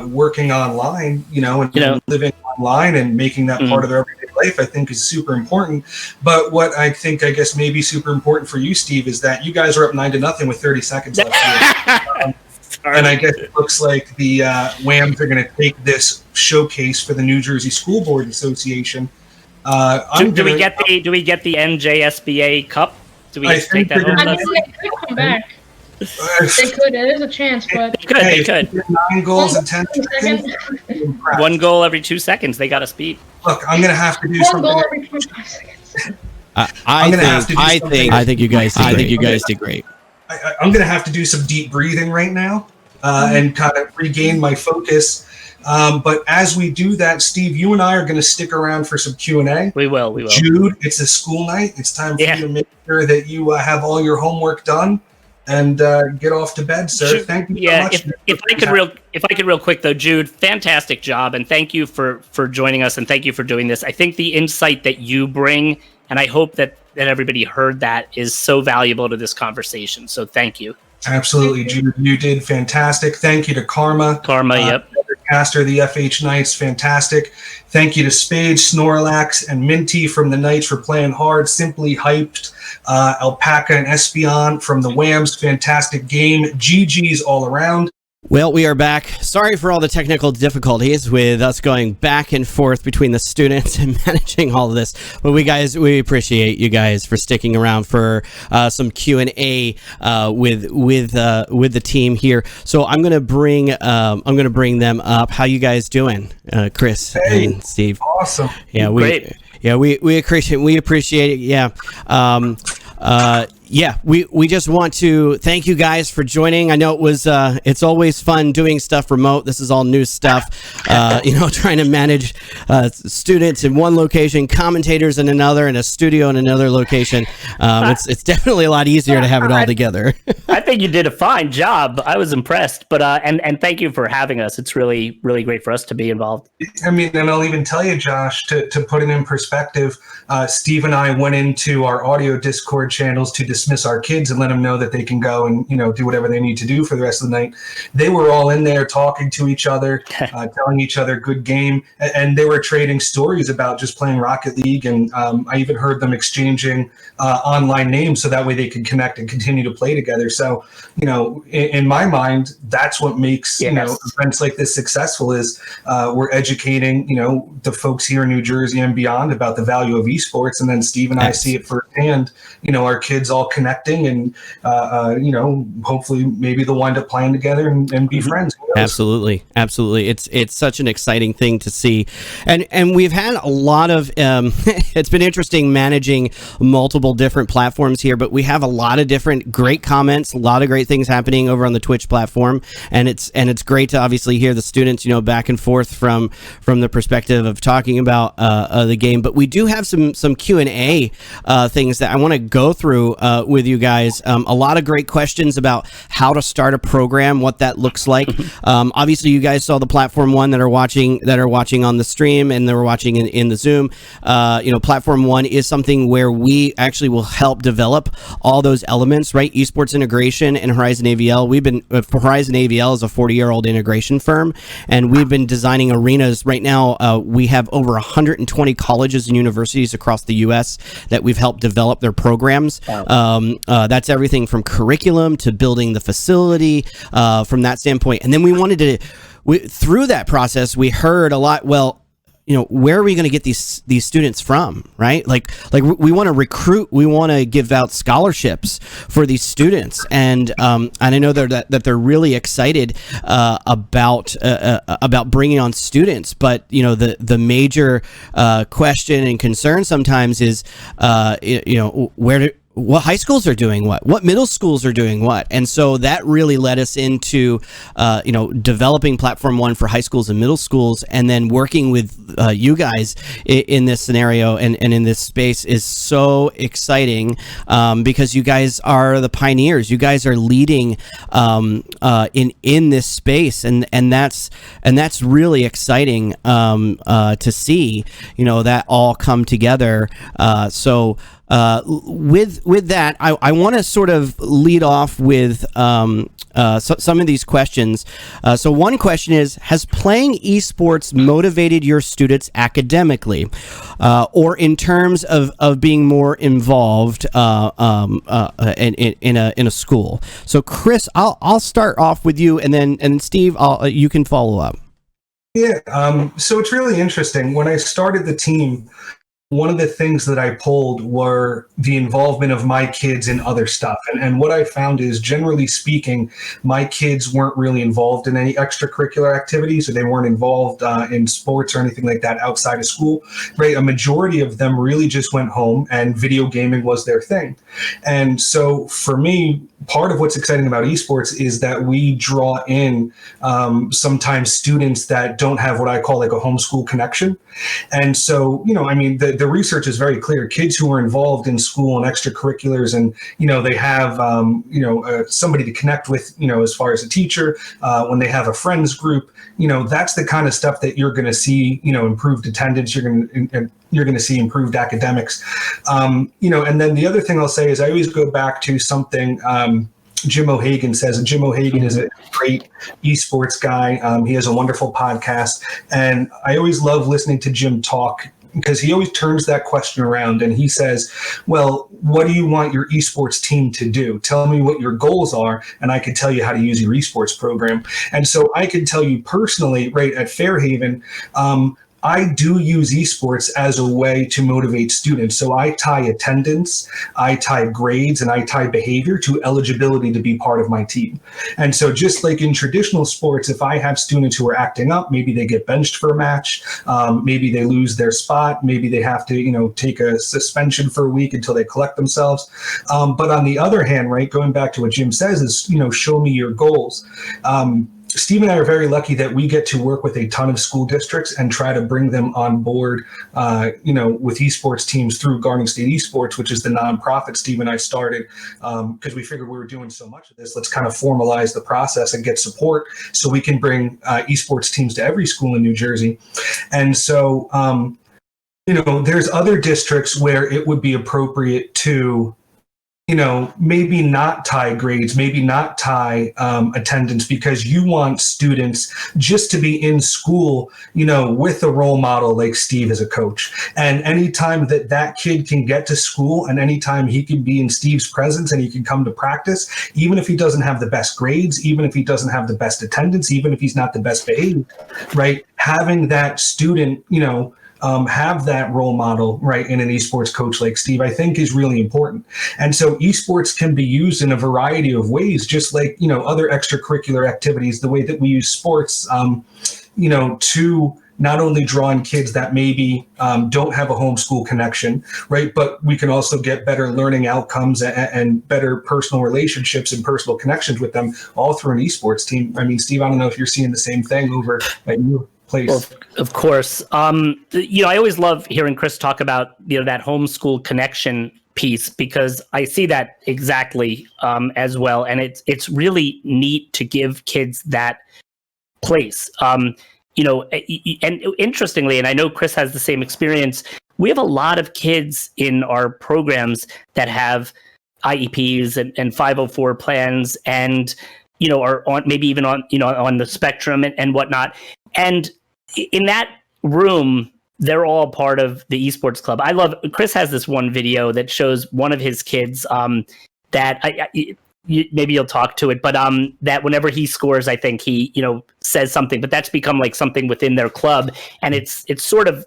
working online, and living online and making that part of their everyday life, I think is super important. But what I guess maybe super important for you, Steve, is that you guys are up 9-0 with 30 seconds left. And I guess it looks like the WAMS are going to take this showcase for the New Jersey School Board Association. Do we get the NJSBA Cup? Do we take that home? I mean, they could come back. They could. There's a chance, but They could. 9 goals in 10 seconds. 1 goal every 2 seconds. They got us beat. Look, I'm going to have to do 1 something. goal every 25 seconds. I think you guys did great. I'm going to have to do some deep breathing right now and kind of regain my focus. But as we do that, Steve, you and I are going to stick around for some Q&A. We will. Jude, it's a school night. It's time for you to make sure that you have all your homework done and get off to bed, sir. Thank you so much. If I could real quick though, Jude, fantastic job, and thank you for joining us, and thank you for doing this. I think the insight that you bring, and I hope that everybody heard that, is so valuable to this conversation. So thank you. Absolutely, Jude. You did fantastic. Thank you to Karma. Yep. Caster, the FH Knights, fantastic. Thank you to Spade, Snorlax, and Minty from the Knights for playing hard. Simply Hyped, Alpaca and Espion from the WAMS, fantastic game. GG's all around. Well, we are back. Sorry for all the technical difficulties with us going back and forth between the students and managing all of this. But we appreciate you guys for sticking around for some Q&A with the team here. So I'm gonna bring them up. How you guys doing, Chris and Steve? Awesome. Yeah, we appreciate it. Yeah. Yeah, we just want to thank you guys for joining. I know it was it's always fun doing stuff remote. This is all new stuff. Trying to manage students in one location, commentators in another, and a studio in another location. It's definitely a lot easier to have it all together. I think you did a fine job. I was impressed, but and thank you for having us. It's really, really great for us to be involved. I mean, and I'll even tell you, Josh, to put it in perspective, Steve and I went into our audio Discord channels to dismiss our kids and let them know that they can go and do whatever they need to do for the rest of the night. They were all in there talking to each other, telling each other good game, and they were trading stories about just playing Rocket League. And I even heard them exchanging online names so that way they could connect and continue to play together. So, in my mind, that's what makes events like this successful is we're educating the folks here in New Jersey and beyond about the value of esports, and then Steve and I see it firsthand. Our kids all connecting, and hopefully maybe they'll wind up playing together and be friends. Absolutely. It's such an exciting thing to see, and we've had a lot of. It's been interesting managing multiple different platforms here, but we have a lot of different great comments, a lot of great things happening over on the Twitch platform, and it's great to obviously hear the students back and forth from the perspective of talking about the game. But we do have some Q&A things that I want to go through with you guys. A lot of great questions about how to start a program, what that looks like. Obviously, you guys saw the Platform One that are watching on the stream and they're watching in the Zoom. Platform One is something where we actually will help develop all those elements, right? Esports integration and Horizon AVL. We've been Horizon AVL is a 40-year-old integration firm, and we've been designing arenas. Right now, we have over 120 colleges and universities across the U.S. that we've helped develop their programs. Wow. That's everything from curriculum to building the facility from that standpoint. And then we wanted to, through that process, we heard a lot, where are we going to get these students from, right? Like we want to recruit, we want to give out scholarships for these students, and I know that they're really excited about bringing on students. But the major question and concern sometimes is what high schools are doing what middle schools are doing what. And so that really led us into, developing Platform One for high schools and middle schools, and then working with you guys in this scenario and in this space is so exciting, because you guys are the pioneers. You guys are leading in this space, and that's really exciting to see, that all come together. With that, I want to sort of lead off with some of these questions. So one question is, has playing esports motivated your students academically, or in terms of being more involved in a school? So Chris, I'll start off with you, and then Steve, you can follow up. Yeah. So it's really interesting. When I started the team, one of the things that I pulled were the involvement of my kids in other stuff. And what I found is, generally speaking, my kids weren't really involved in any extracurricular activities, or they weren't involved in sports or anything like that outside of school, right? A majority of them really just went home and video gaming was their thing. And so for me, part of what's exciting about esports is that we draw in sometimes students that don't have what I call like a homeschool connection. And so, the research is very clear. Kids who are involved in school and extracurriculars, and, they have, somebody to connect with, as far as a teacher, when they have a friends group, that's the kind of stuff that you're going to see, improved attendance. You're going to see improved academics. And then the other thing I'll say is I always go back to something Jim O'Hagan says, and Jim O'Hagan is a great esports guy. He has a wonderful podcast, and I always love listening to Jim talk, because he always turns that question around and he says, well, what do you want your esports team to do? Tell me what your goals are, and I can tell you how to use your esports program. And so I can tell you personally, right, at Fairhaven, I do use esports as a way to motivate students. So I tie attendance, I tie grades, and I tie behavior to eligibility to be part of my team. And so just like in traditional sports, if I have students who are acting up, maybe they get benched for a match, maybe they lose their spot, maybe they have to, take a suspension for a week until they collect themselves. But on the other hand, right, going back to what Jim says is, show me your goals. Steve and I are very lucky that we get to work with a ton of school districts and try to bring them on board, with esports teams through Garden State Esports, which is the nonprofit Steve and I started because we figured we were doing so much of this. Let's kind of formalize the process and get support so we can bring esports teams to every school in New Jersey. And so, there's other districts where it would be appropriate to maybe not tie grades, maybe not tie attendance, because you want students just to be in school, with a role model like Steve as a coach. And anytime that kid can get to school and anytime he can be in Steve's presence and he can come to practice, even if he doesn't have the best grades, even if he doesn't have the best attendance, even if he's not the best behaved, right? Having that student, have that role model, right, in an esports coach like Steve, I think is really important. And so esports can be used in a variety of ways, just like, other extracurricular activities, the way that we use sports, to not only draw in kids that maybe don't have a homeschool connection, right, but we can also get better learning outcomes and better personal relationships and personal connections with them all through an esports team. I mean, Steve, I don't know if you're seeing the same thing over at you. Place. Well, of course. I always love hearing Chris talk about, that homeschool connection piece, because I see that exactly as well. And it's really neat to give kids that place. And interestingly, and I know Chris has the same experience, we have a lot of kids in our programs that have IEPs and 504 plans and, are on maybe even on, on the spectrum and whatnot. And in that room, they're all part of the esports club. I love, Chris has this one video that shows one of his kids that maybe you'll talk to it, but that whenever he scores, I think he, says something, but that's become like something within their club. And it's sort of,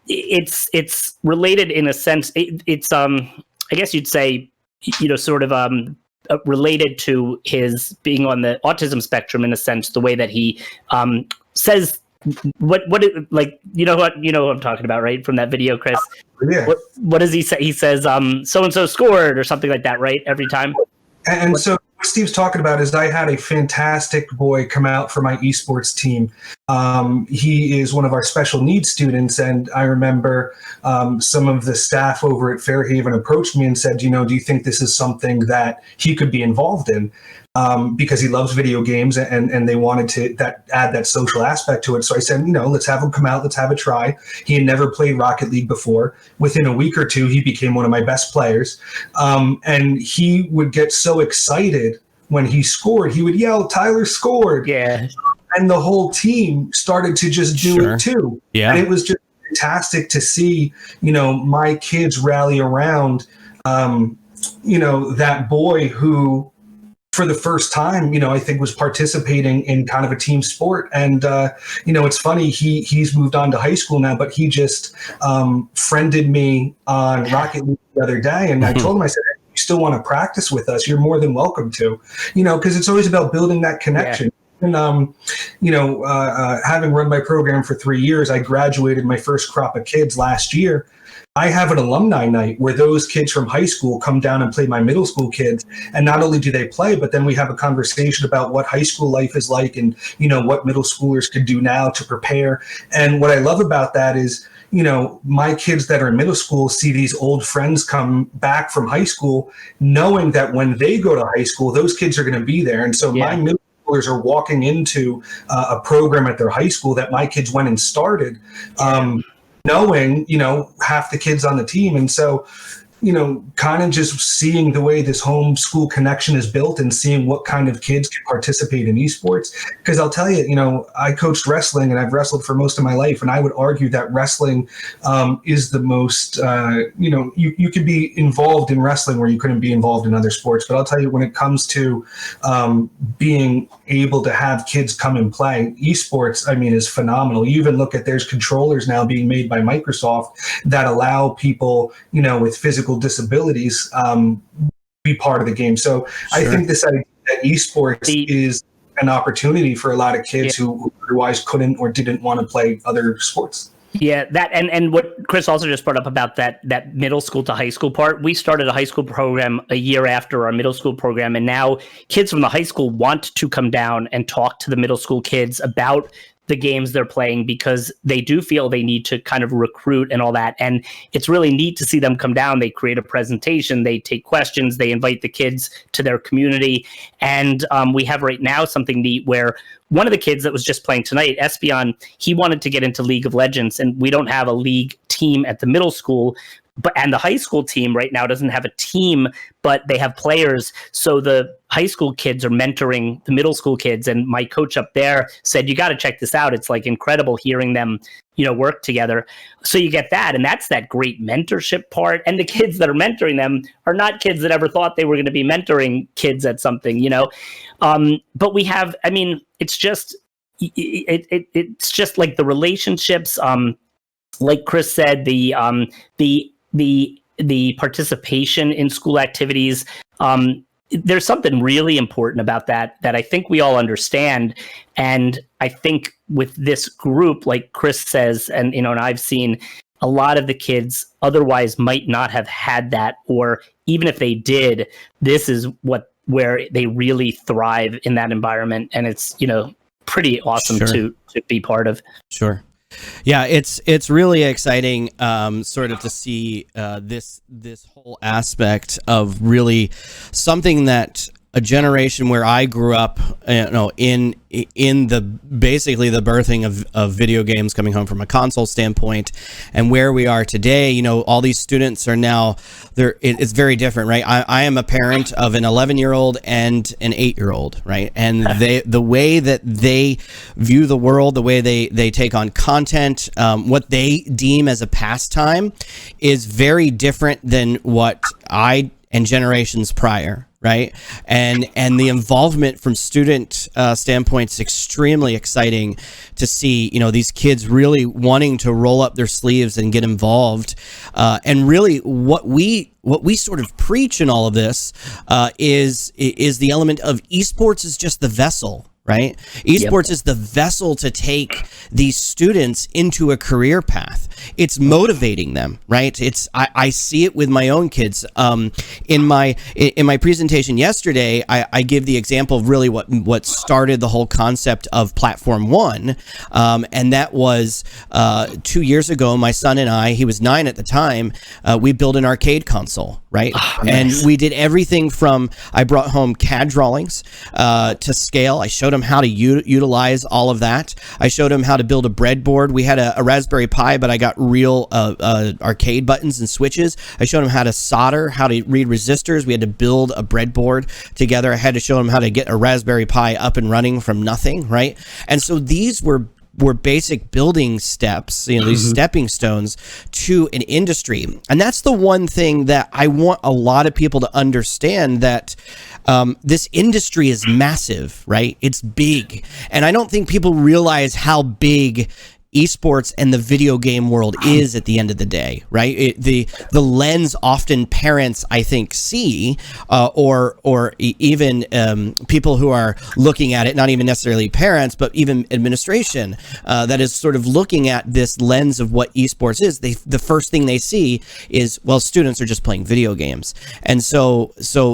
it's related in a sense. It's I guess you'd say, sort of related to his being on the autism spectrum in a sense, the way that he says what it, like, what I'm talking about, right? From that video, Chris. Yeah. What does he say? He says so-and-so scored or something like that, right? Every time. And so what Steve's talking about is I had a fantastic boy come out for my esports team. He is one of our special needs students, and I remember some of the staff over at Fairhaven approached me and said, do you think this is something that he could be involved in? Because he loves video games and they wanted to add that social aspect to it. So I said, let's have him come out, let's have a try. He had never played Rocket League before. Within a week or two, he became one of my best players. And he would get so excited when he scored. He would yell, "Tyler scored." Yeah. And the whole team started to just do it too. Yeah. And it was just fantastic to see, my kids rally around, that boy who, for the first time, I think was participating in kind of a team sport. And, it's funny, he's moved on to high school now, but he just friended me on Rocket League the other day. And I told him, I said, hey, you still want to practice with us? You're more than welcome to, because it's always about building that connection. Yeah. And, having run my program for 3 years, I graduated my first crop of kids last year. I have an alumni night where those kids from high school come down and play my middle school kids. And not only do they play, but then we have a conversation about what high school life is like and, what middle schoolers could do now to prepare. And what I love about that is, my kids that are in middle school see these old friends come back from high school, knowing that when they go to high school, those kids are going to be there. And so my middle schoolers are walking into a program at their high school that my kids went and started. Knowing, half the kids on the team. And so, kind of just seeing the way this homeschool connection is built and seeing what kind of kids can participate in esports. Because I'll tell you, I coached wrestling and I've wrestled for most of my life. And I would argue that wrestling is the most, you could be involved in wrestling where you couldn't be involved in other sports. But I'll tell you, when it comes to being able to have kids come and play, esports, is phenomenal. You even look at, there's controllers now being made by Microsoft that allow people, with physical disabilities be part of the game. So I think this idea that esports is an opportunity for a lot of kids who otherwise couldn't or didn't want to play other sports. Yeah, that and what Chris also just brought up about that middle school to high school part. We started a high school program a year after our middle school program, and now kids from the high school want to come down and talk to the middle school kids about the games they're playing, because they do feel they need to kind of recruit and all that. And it's really neat to see them come down. They create a presentation, they take questions, they invite the kids to their community. And we have right now something neat where one of the kids that was just playing tonight, Espion, he wanted to get into League of Legends, and we don't have a league team at the middle school. And the high school team right now doesn't have a team, but they have players. So the high school kids are mentoring the middle school kids. And my coach up there said, you got to check this out. It's like incredible hearing them, work together. So you get that. And that's that great mentorship part. And the kids that are mentoring them are not kids that ever thought they were going to be mentoring kids at something, But we have, it's just, it's just like the relationships, like Chris said, the participation in school activities. There's something really important about that I think we all understand. And I think with this group, like Chris says, and I've seen, a lot of the kids otherwise might not have had that, or even if they did, this is where they really thrive in that environment. And it's, pretty awesome to be part of. Sure. Yeah, it's really exciting, sort of to see this whole aspect of really something that a generation where I grew up, in the basically the birthing of video games, coming home from a console standpoint, and where we are today. All these students are now it's very different, right? I am a parent of an 11-year-old and an 8-year-old, right? And the way that they view the world, the way they take on content, what they deem as a pastime, is very different than what I and generations prior. Right. And the involvement from student standpoint is extremely exciting to see, these kids really wanting to roll up their sleeves and get involved. And really what we sort of preach in all of this is the element of esports is just the vessel. Right? Esports is the vessel to take these students into a career path. It's motivating them, right? I see it with my own kids. In my presentation yesterday, I give the example of really what started the whole concept of Platform One, and that was 2 years ago. My son and I, he was 9 at the time, we built an arcade console, right? Oh, nice. And we did everything from, I brought home CAD drawings to scale. I showed him how to utilize all of that. I showed him how to build a breadboard. We had a Raspberry Pi, but I got real arcade buttons and switches. I showed him how to solder, how to read resistors. We had to build a breadboard together. I had to show him how to get a Raspberry Pi up and running from nothing, right? And so these were basic building steps, these stepping stones to an industry. And that's the one thing that I want a lot of people to understand, that this industry is massive, right? It's big. And I don't think people realize how big esports and the video game world is at the end of the day, right? The lens often parents, I think, see, or even people who are looking at it, not even necessarily parents, but even administration, that is sort of looking at this lens of what esports is. The first thing they see is, well, students are just playing video games. And so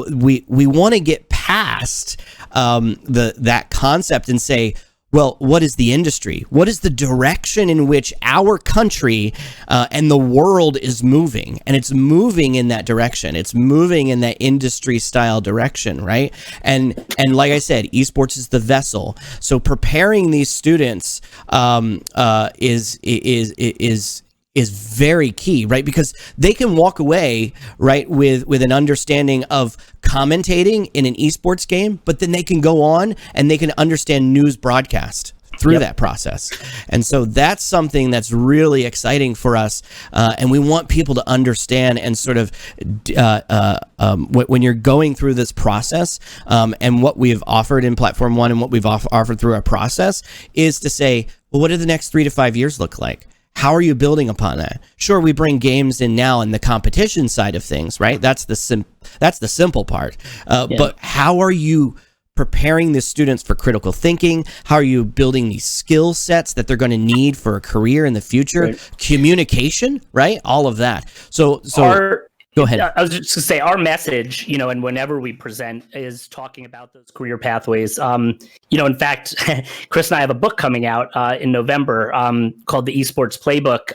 we want to get past that concept and say, well, what is the industry? What is the direction in which our country and the world is moving? And it's moving in that direction. It's moving in that industry style direction, right? And like I said, esports is the vessel. So preparing these students is is very key, right? Because they can walk away, right, with an understanding of commentating in an esports game, but then they can go on and they can understand news broadcast through that process. And so that's something that's really exciting for us. And we want people to understand and sort of when you're going through this process, and what we've offered in Platform One and what we've offered through our process is to say, well, what do the next 3 to 5 years look like? How are you building upon that? Sure, we bring games in now in the competition side of things, right? That's the simple part. But how are you preparing the students for critical thinking? How are you building these skill sets that they're going to need for a career in the future? Right. Communication, right? All of that. So go ahead. I was just going to say our message, and whenever we present is talking about those career pathways. In fact, Chris and I have a book coming out in November called The Esports Playbook.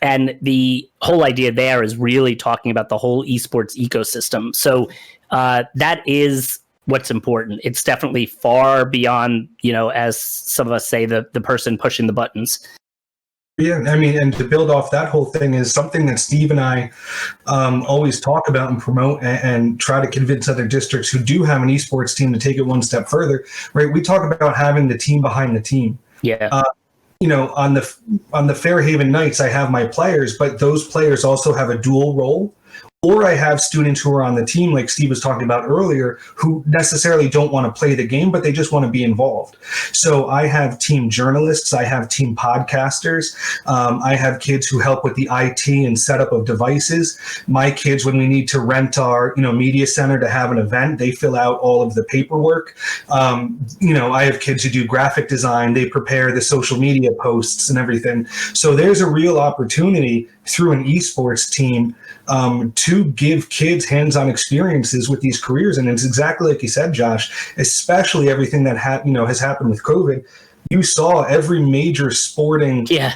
And the whole idea there is really talking about the whole esports ecosystem. So that is what's important. It's definitely far beyond, as some of us say, the person pushing the buttons. Yeah, I mean, and to build off that whole thing is something that Steve and I always talk about and promote and try to convince other districts who do have an esports team to take it one step further, right? We talk about having the team behind the team. Yeah. On the Fairhaven Knights, I have my players, but those players also have a dual role. Or I have students who are on the team, like Steve was talking about earlier, who necessarily don't want to play the game, but they just want to be involved. So I have team journalists, I have team podcasters, I have kids who help with the IT and setup of devices. My kids, when we need to rent our media center to have an event, they fill out all of the paperwork. I have kids who do graphic design, they prepare the social media posts and everything. So there's a real opportunity through an esports team to give kids hands-on experiences with these careers. And it's exactly like you said, Josh, especially everything that has happened with COVID. You saw every major sporting league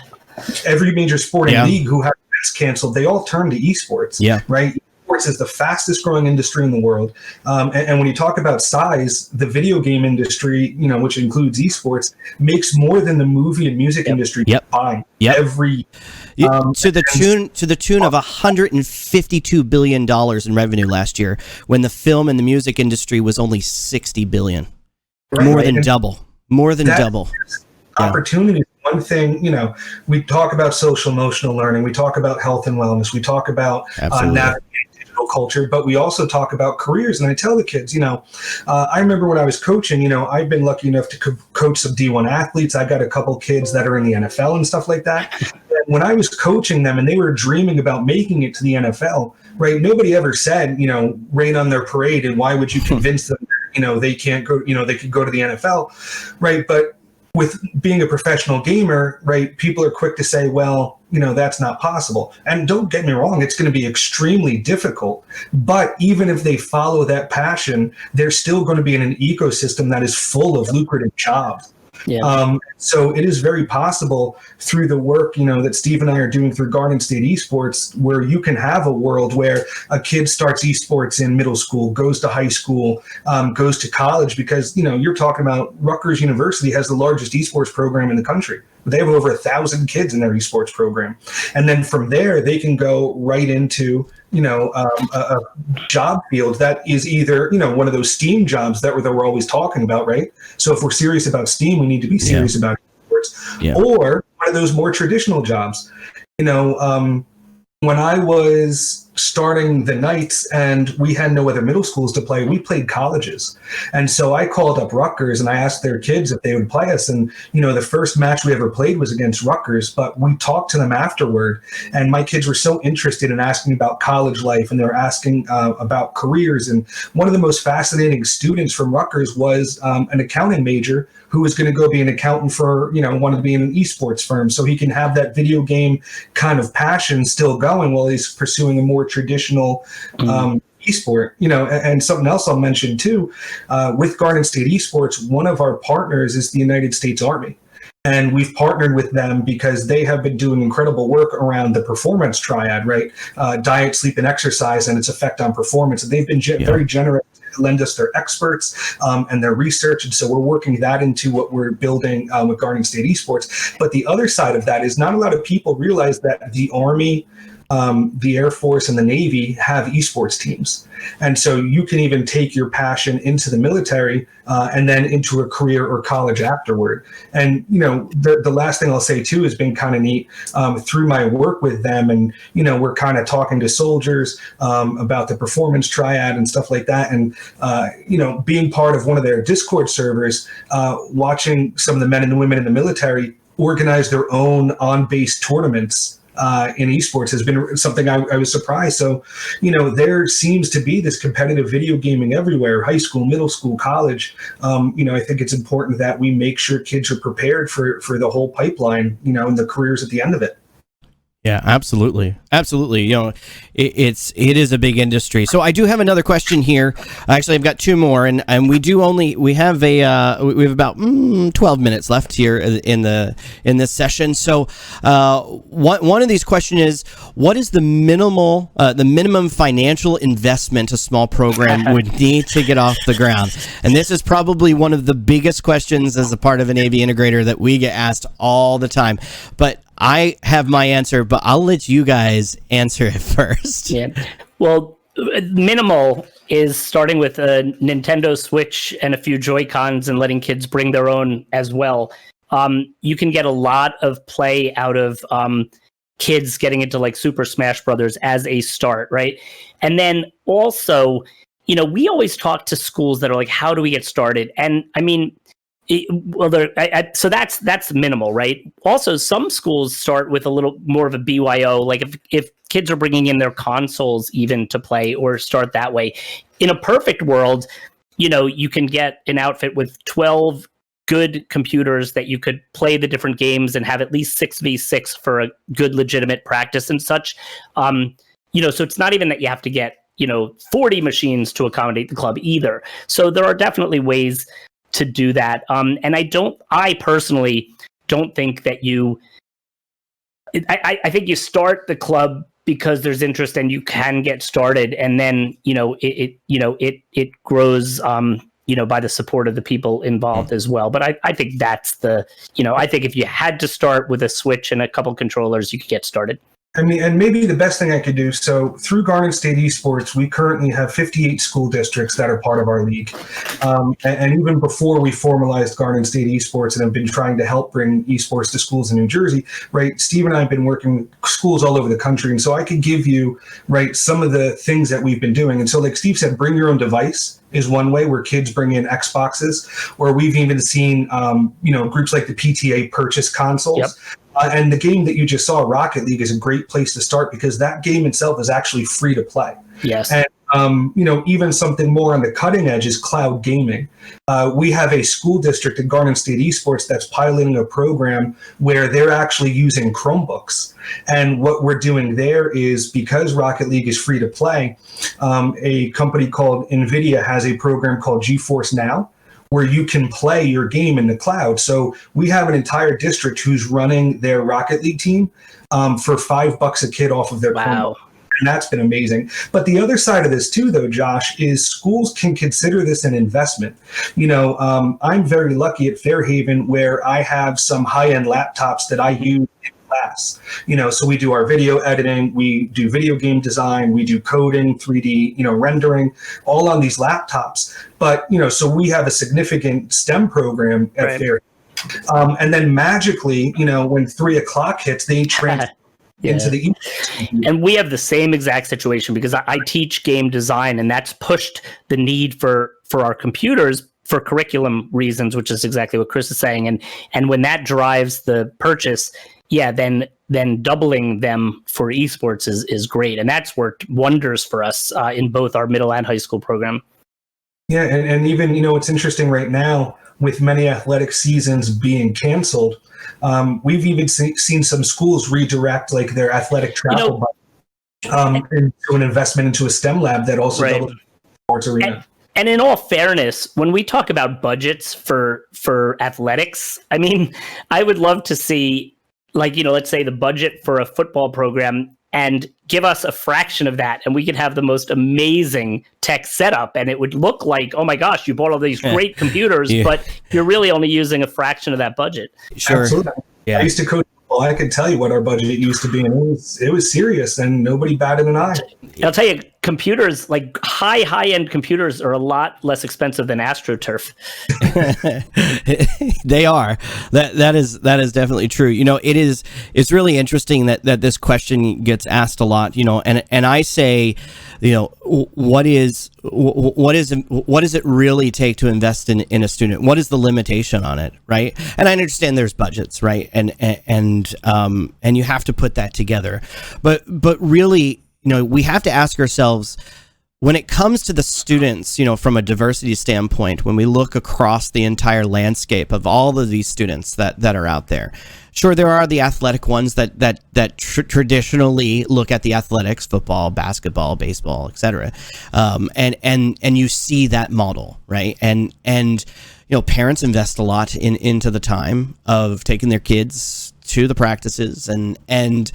who had events canceled, they all turned to esports. Right? Esports is the fastest growing industry in the world. And when you talk about size, the video game industry, which includes esports, makes more than the movie and music industry combined. Every to the tune of $152 billion in revenue last year, when the film and the music industry was only $60 billion. More than double. Opportunity. One thing, we talk about social emotional learning, we talk about health and wellness, we talk about navigating digital culture, but we also talk about careers. And I tell the kids, I remember when I was coaching, I've been lucky enough to coach some D1 athletes. I got a couple kids that are in the NFL and stuff like that. And when I was coaching them and they were dreaming about making it to the NFL, right? Nobody ever said, rain on their parade. And why would you convince them, they can't go, they could go to the NFL, right? But with being a professional gamer, right, people are quick to say, well, that's not possible. And don't get me wrong, it's going to be extremely difficult. But even if they follow that passion, they're still going to be in an ecosystem that is full of lucrative jobs. So it is very possible through the work, that Steve and I are doing through Garden State Esports, where you can have a world where a kid starts esports in middle school, goes to high school, goes to college, because, you're talking about Rutgers University has the largest esports program in the country. They have over 1,000 kids in their esports program. And then from there, they can go right into, a job field that is either, one of those STEAM jobs that we're always talking about, right? So if we're serious about STEAM, we need to be serious about esports. Or one of those more traditional jobs. When I was starting the Knights and we had no other middle schools to play, we played colleges. And so I called up Rutgers and I asked their kids if they would play us. And, the first match we ever played was against Rutgers, but we talked to them afterward. And my kids were so interested in asking about college life, and they were asking about careers. And one of the most fascinating students from Rutgers was an accounting major who was going to go be an accountant for, wanted to be in an esports firm, so he can have that video game kind of passion still going while he's pursuing a more traditional esport. And something else I'll mention too, with Garden State Esports, one of our partners is the United States Army. And we've partnered with them because they have been doing incredible work around the performance triad, right? Diet, sleep, and exercise and its effect on performance. And they've been very generous lend us their experts and their research. And so we're working that into what we're building with Garden State Esports. But the other side of that is not a lot of people realize that the Army, the Air Force, and the Navy have esports teams. And so you can even take your passion into the military and then into a career or college afterward. And, the last thing I'll say too has been kind of neat through my work with them. And, we're kind of talking to soldiers about the performance triad and stuff like that. And, being part of one of their Discord servers, watching some of the men and women in the military organize their own on-base tournaments in esports has been something I was surprised. So, there seems to be this competitive video gaming everywhere, high school, middle school, college. I think it's important that we make sure kids are prepared for the whole pipeline, and the careers at the end of it. Yeah, absolutely. Absolutely. It is a big industry. So I do have another question here. Actually, I've got two more, and we have about 12 minutes left here in this session. So one of these questions is, what is the minimum financial investment a small program would need to get off the ground? And this is probably one of the biggest questions as a part of an AV integrator that we get asked all the time. But I have my answer, but I'll let you guys answer it first. Yeah. Well, minimal is starting with a Nintendo Switch and a few Joy-Cons and letting kids bring their own as well. You can get a lot of play out of kids getting into like Super Smash Brothers as a start, right? And then also, we always talk to schools that are like, how do we get started? And I mean, so that's minimal, right? Also, some schools start with a little more of a BYO, like if kids are bringing in their consoles even to play, or start that way. In a perfect world, you can get an outfit with 12 good computers that you could play the different games and have at least 6v6 for a good legitimate practice and such. So it's not even that you have to get 40 machines to accommodate the club either. So there are definitely ways to do that. And I personally don't think that I think you start the club because there's interest and you can get started, and then, it grows, by the support of the people involved as well. But I think that's I think if you had to start with a Switch and a couple controllers, you could get started. And maybe the best thing I could do, so through Garden State Esports, we currently have 58 school districts that are part of our league. And even before we formalized Garden State Esports and have been trying to help bring esports to schools in New Jersey, right, Steve and I have been working with schools all over the country. And so I could give you, right, some of the things that we've been doing. And so like Steve said, bring your own device is one way, where kids bring in Xboxes, or we've even seen, groups like the PTA purchase consoles. Yep. And the game that you just saw, Rocket League, is a great place to start because that game itself is actually free to play. Yes. And, even something more on the cutting edge is cloud gaming. We have a school district at Garden State Esports that's piloting a program where they're actually using Chromebooks. And what we're doing there is, because Rocket League is free to play, a company called NVIDIA has a program called GeForce Now, where you can play your game in the cloud. So we have an entire district who's running their Rocket League team for $5 a kid off of their Wow. Chromebook. And that's been amazing. But the other side of this too, though, Josh, is schools can consider this an investment. I'm very lucky at Fairhaven, where I have some high-end laptops that I use in class. So we do our video editing, we do video game design, we do coding, 3D, rendering, all on these laptops. But, so we have a significant STEM program at Right. Fairhaven. And then magically, when 3:00 hits, they transfer into the And we have the same exact situation because I teach game design, and that's pushed the need for our computers for curriculum reasons, which is exactly what Chris is saying. And when that drives the purchase, then doubling them for esports is great. And that's worked wonders for us in both our middle and high school program. Yeah, and even, it's interesting right now with many athletic seasons being canceled. We've even seen some schools redirect like their athletic travel into an investment into a STEM lab that also doubles the sports arena. And in all fairness, when we talk about budgets for athletics, I mean, I would love to see, let's say the budget for a football program and give us a fraction of that, and we could have the most amazing tech setup, and it would look like, oh my gosh, you bought all these great computers, but you're really only using a fraction of that budget. Sure. Absolutely. Yeah. I used to coach. Well, I could tell you what our budget used to be, and it was serious, and nobody batted an eye. I'll tell you, computers, like high-end computers, are a lot less expensive than AstroTurf. They are. That is definitely true. You know, it's really interesting that this question gets asked a lot. You know, and I say, you know, what does it really take to invest in a student? What is the limitation on it, right? And I understand there's budgets, right? And you have to put that together. But really, you know, we have to ask ourselves, when it comes to the students, you know, from a diversity standpoint, when we look across the entire landscape of all of these students that are out there, sure, there are the athletic ones that traditionally look at the athletics, football, basketball, baseball, etc. And you see that model, right? And you know, parents invest a lot into the time of taking their kids to the practices, and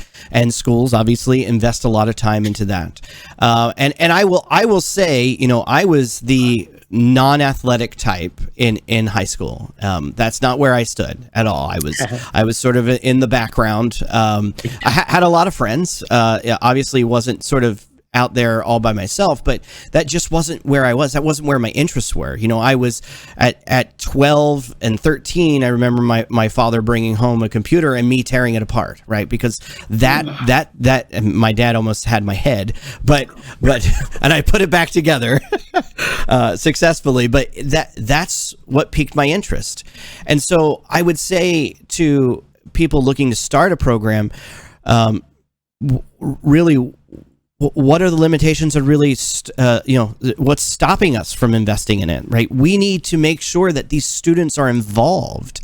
schools obviously invest a lot of time into that. And I will say, you know, I was the non-athletic type in high school. That's not where I stood at all. I was sort of in the background. I had a lot of friends. Obviously wasn't sort of out there all by myself, but that just wasn't where I was. That wasn't where my interests were. You know, I was at 12 and 13. I remember my father bringing home a computer and me tearing it apart, right? Because that my dad almost had my head, but and I put it back together successfully. But that's what piqued my interest. And so I would say to people looking to start a program, really, what are the limitations of really, you know, what's stopping us from investing in it, right? We need to make sure that these students are involved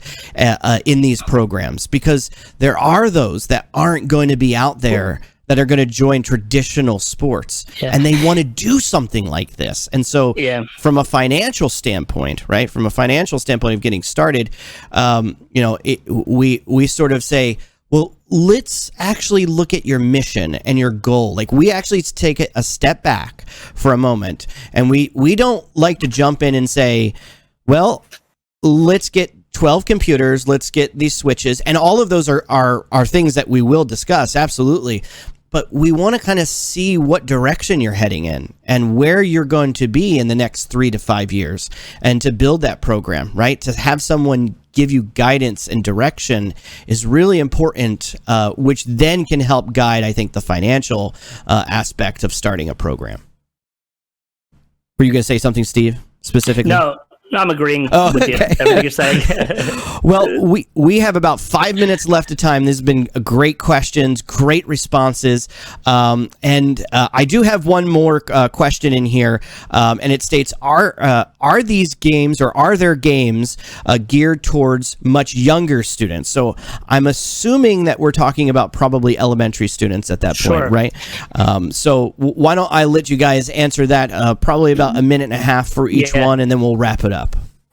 in these programs, because there are those that aren't going to be out there that are going to join traditional sports, and they want to do something like this. And so from a financial standpoint, right, from a financial standpoint of getting started, you know, we sort of say, well, let's actually look at your mission and your goal. Like, we actually take a step back for a moment, and we don't like to jump in and say, well, let's get 12 computers, let's get these switches, and all of those are things that we will discuss, absolutely. But we want to kind of see what direction you're heading in and where you're going to be in the next 3 to 5 years, and to build that program, right? To have someone give you guidance and direction is really important, which then can help guide, I think, the financial aspect of starting a program. Were you going to say something, Steve, specifically? No, I'm agreeing with you, everything you're saying. Well, we have about 5 minutes left of time. This has been great questions, great responses. And I do have one more question in here. And it states, are these games, or are there games geared towards much younger students? So I'm assuming that we're talking about probably elementary students at that point, right? So why don't I let you guys answer that, probably about a minute and a half for each one, and then we'll wrap it up.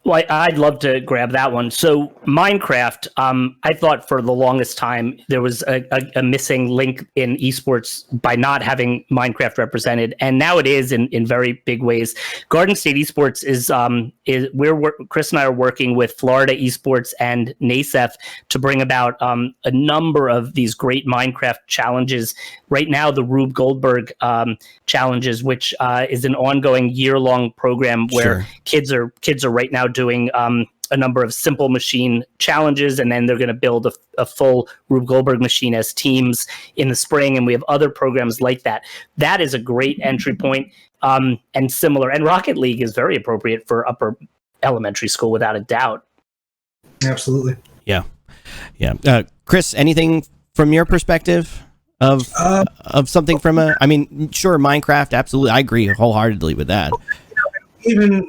Well, I'd love to grab that one. So Minecraft, I thought for the longest time there was a missing link in esports by not having Minecraft represented, and now it is in very big ways. Garden State Esports is Chris and I are working with Florida Esports and NASEF to bring about a number of these great Minecraft challenges. Right now, the Rube Goldberg challenges, which is an ongoing year-long program where kids are right now doing a number of simple machine challenges, and then they're going to build a full Rube Goldberg machine as teams in the spring, and we have other programs like that. That is a great entry point, and similar. And Rocket League is very appropriate for upper elementary school, without a doubt. Absolutely. Yeah. Chris, anything from your perspective of something from I mean, sure, Minecraft, absolutely. I agree wholeheartedly with that.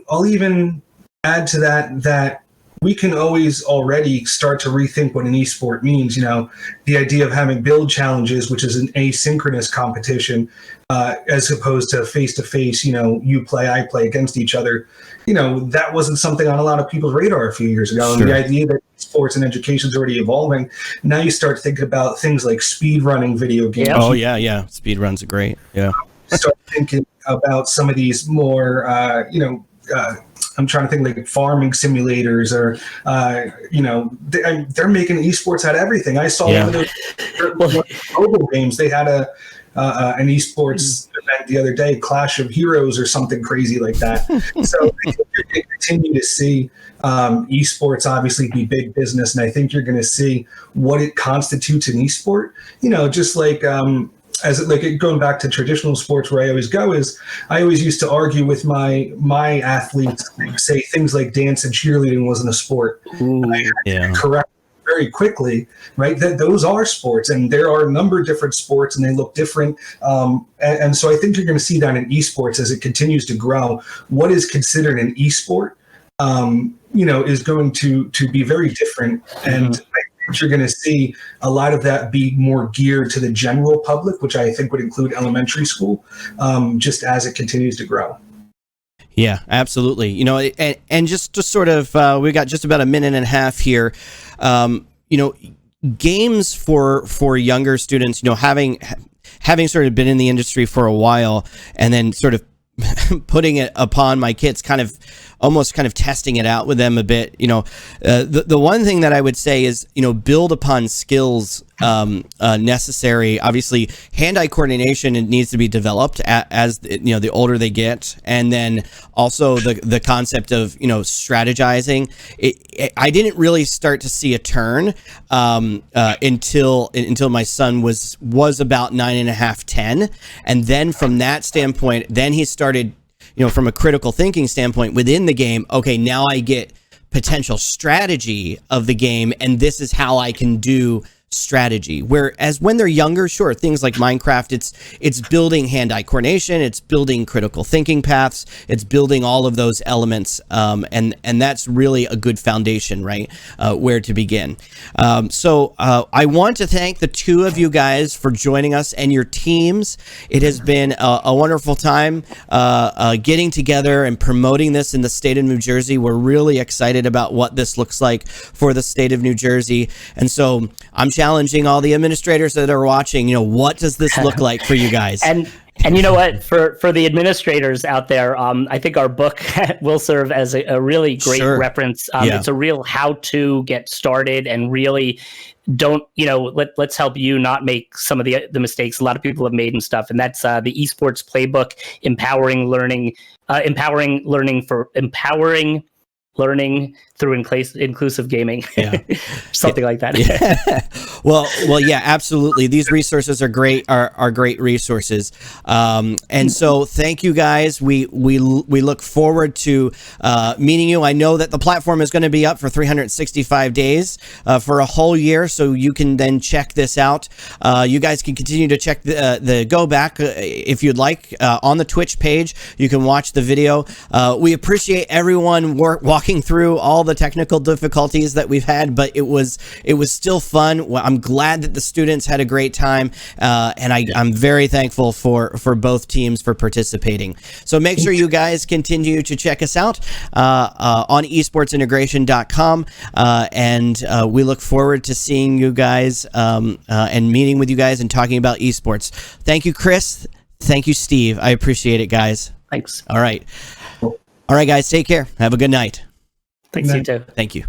I'll even add to that we can always already start to rethink what an esport means. The idea of having build challenges, which is an asynchronous competition, as opposed to face-to-face, you play, I play against each other. That wasn't something on a lot of people's radar a few years ago. Sure. And the idea that sports and education is already evolving. Now you start thinking about things like speed running video games. Yeah. Oh yeah. Speed runs are great. Yeah. Start thinking about some of these more, I'm trying to think like farming simulators, or they're making esports out of everything. I saw one of those mobile games. They had an esports event the other day, Clash of Heroes or something crazy like that. So I think you're going to continue to see esports obviously be big business, and I think you're going to see what it constitutes an esport. Just like going back to traditional sports, where I always go is I always used to argue with my athletes, say things like dance and cheerleading wasn't a sport. Ooh, and I had to correct very quickly, right? That those are sports, and there are a number of different sports, and they look different. And so I think you're going to see that in esports as it continues to grow. What is considered an esport, is going to be very different, and I think you're going to see a lot of that be more geared to the general public, which I think would include elementary school, just as it continues to grow. Yeah, absolutely. And just to sort of, we got just about a minute and a half here. Games for younger students, having sort of been in the industry for a while, and then sort of putting it upon my kids, almost testing it out with them a bit. The one thing that I would say is, build upon skills necessary. Obviously, hand-eye coordination, it needs to be developed as the older they get, and then also the concept of strategizing. I didn't really start to see a turn until my son was about 9.5, 10, and then from that standpoint, then he started, from a critical thinking standpoint within the game. Okay, now I get potential strategy of the game, and this is how I can do strategy. Whereas when they're younger, sure, things like Minecraft, it's building hand-eye coordination, it's building critical thinking paths, it's building all of those elements, and that's really a good foundation, right? Where to begin. So I want to thank the two of you guys for joining us and your teams. It has been a wonderful time getting together and promoting this in the state of New Jersey. We're really excited about what this looks like for the state of New Jersey, and so I'm challenging all the administrators that are watching, what does this look like for you guys? And you know what, for the administrators out there, I think our book will serve as a really great reference. It's a real how to get started, and really don't, let's help you not make some of the mistakes a lot of people have made and stuff. And that's the Esports Playbook, empowering learning through inclusive gaming. Something like that. Well, yeah, absolutely. These resources are great resources. And so thank you guys. We look forward to meeting you. I know that the platform is going to be up for 365 days for a whole year, so you can then check this out. You guys can continue to check the go back if you'd like on the Twitch page. You can watch the video. We appreciate everyone walking through all the technical difficulties that we've had, but it was still fun. I'm glad that the students had a great time, and I'm very thankful for both teams for participating. So make sure you guys continue to check us out on esportsintegration.com, and we look forward to seeing you guys and meeting with you guys and talking about esports. Thank you, Chris. Thank you, Steve. I appreciate it, guys. Thanks. All right, guys, take care. Have a good night. Thanks, you too. Thank you.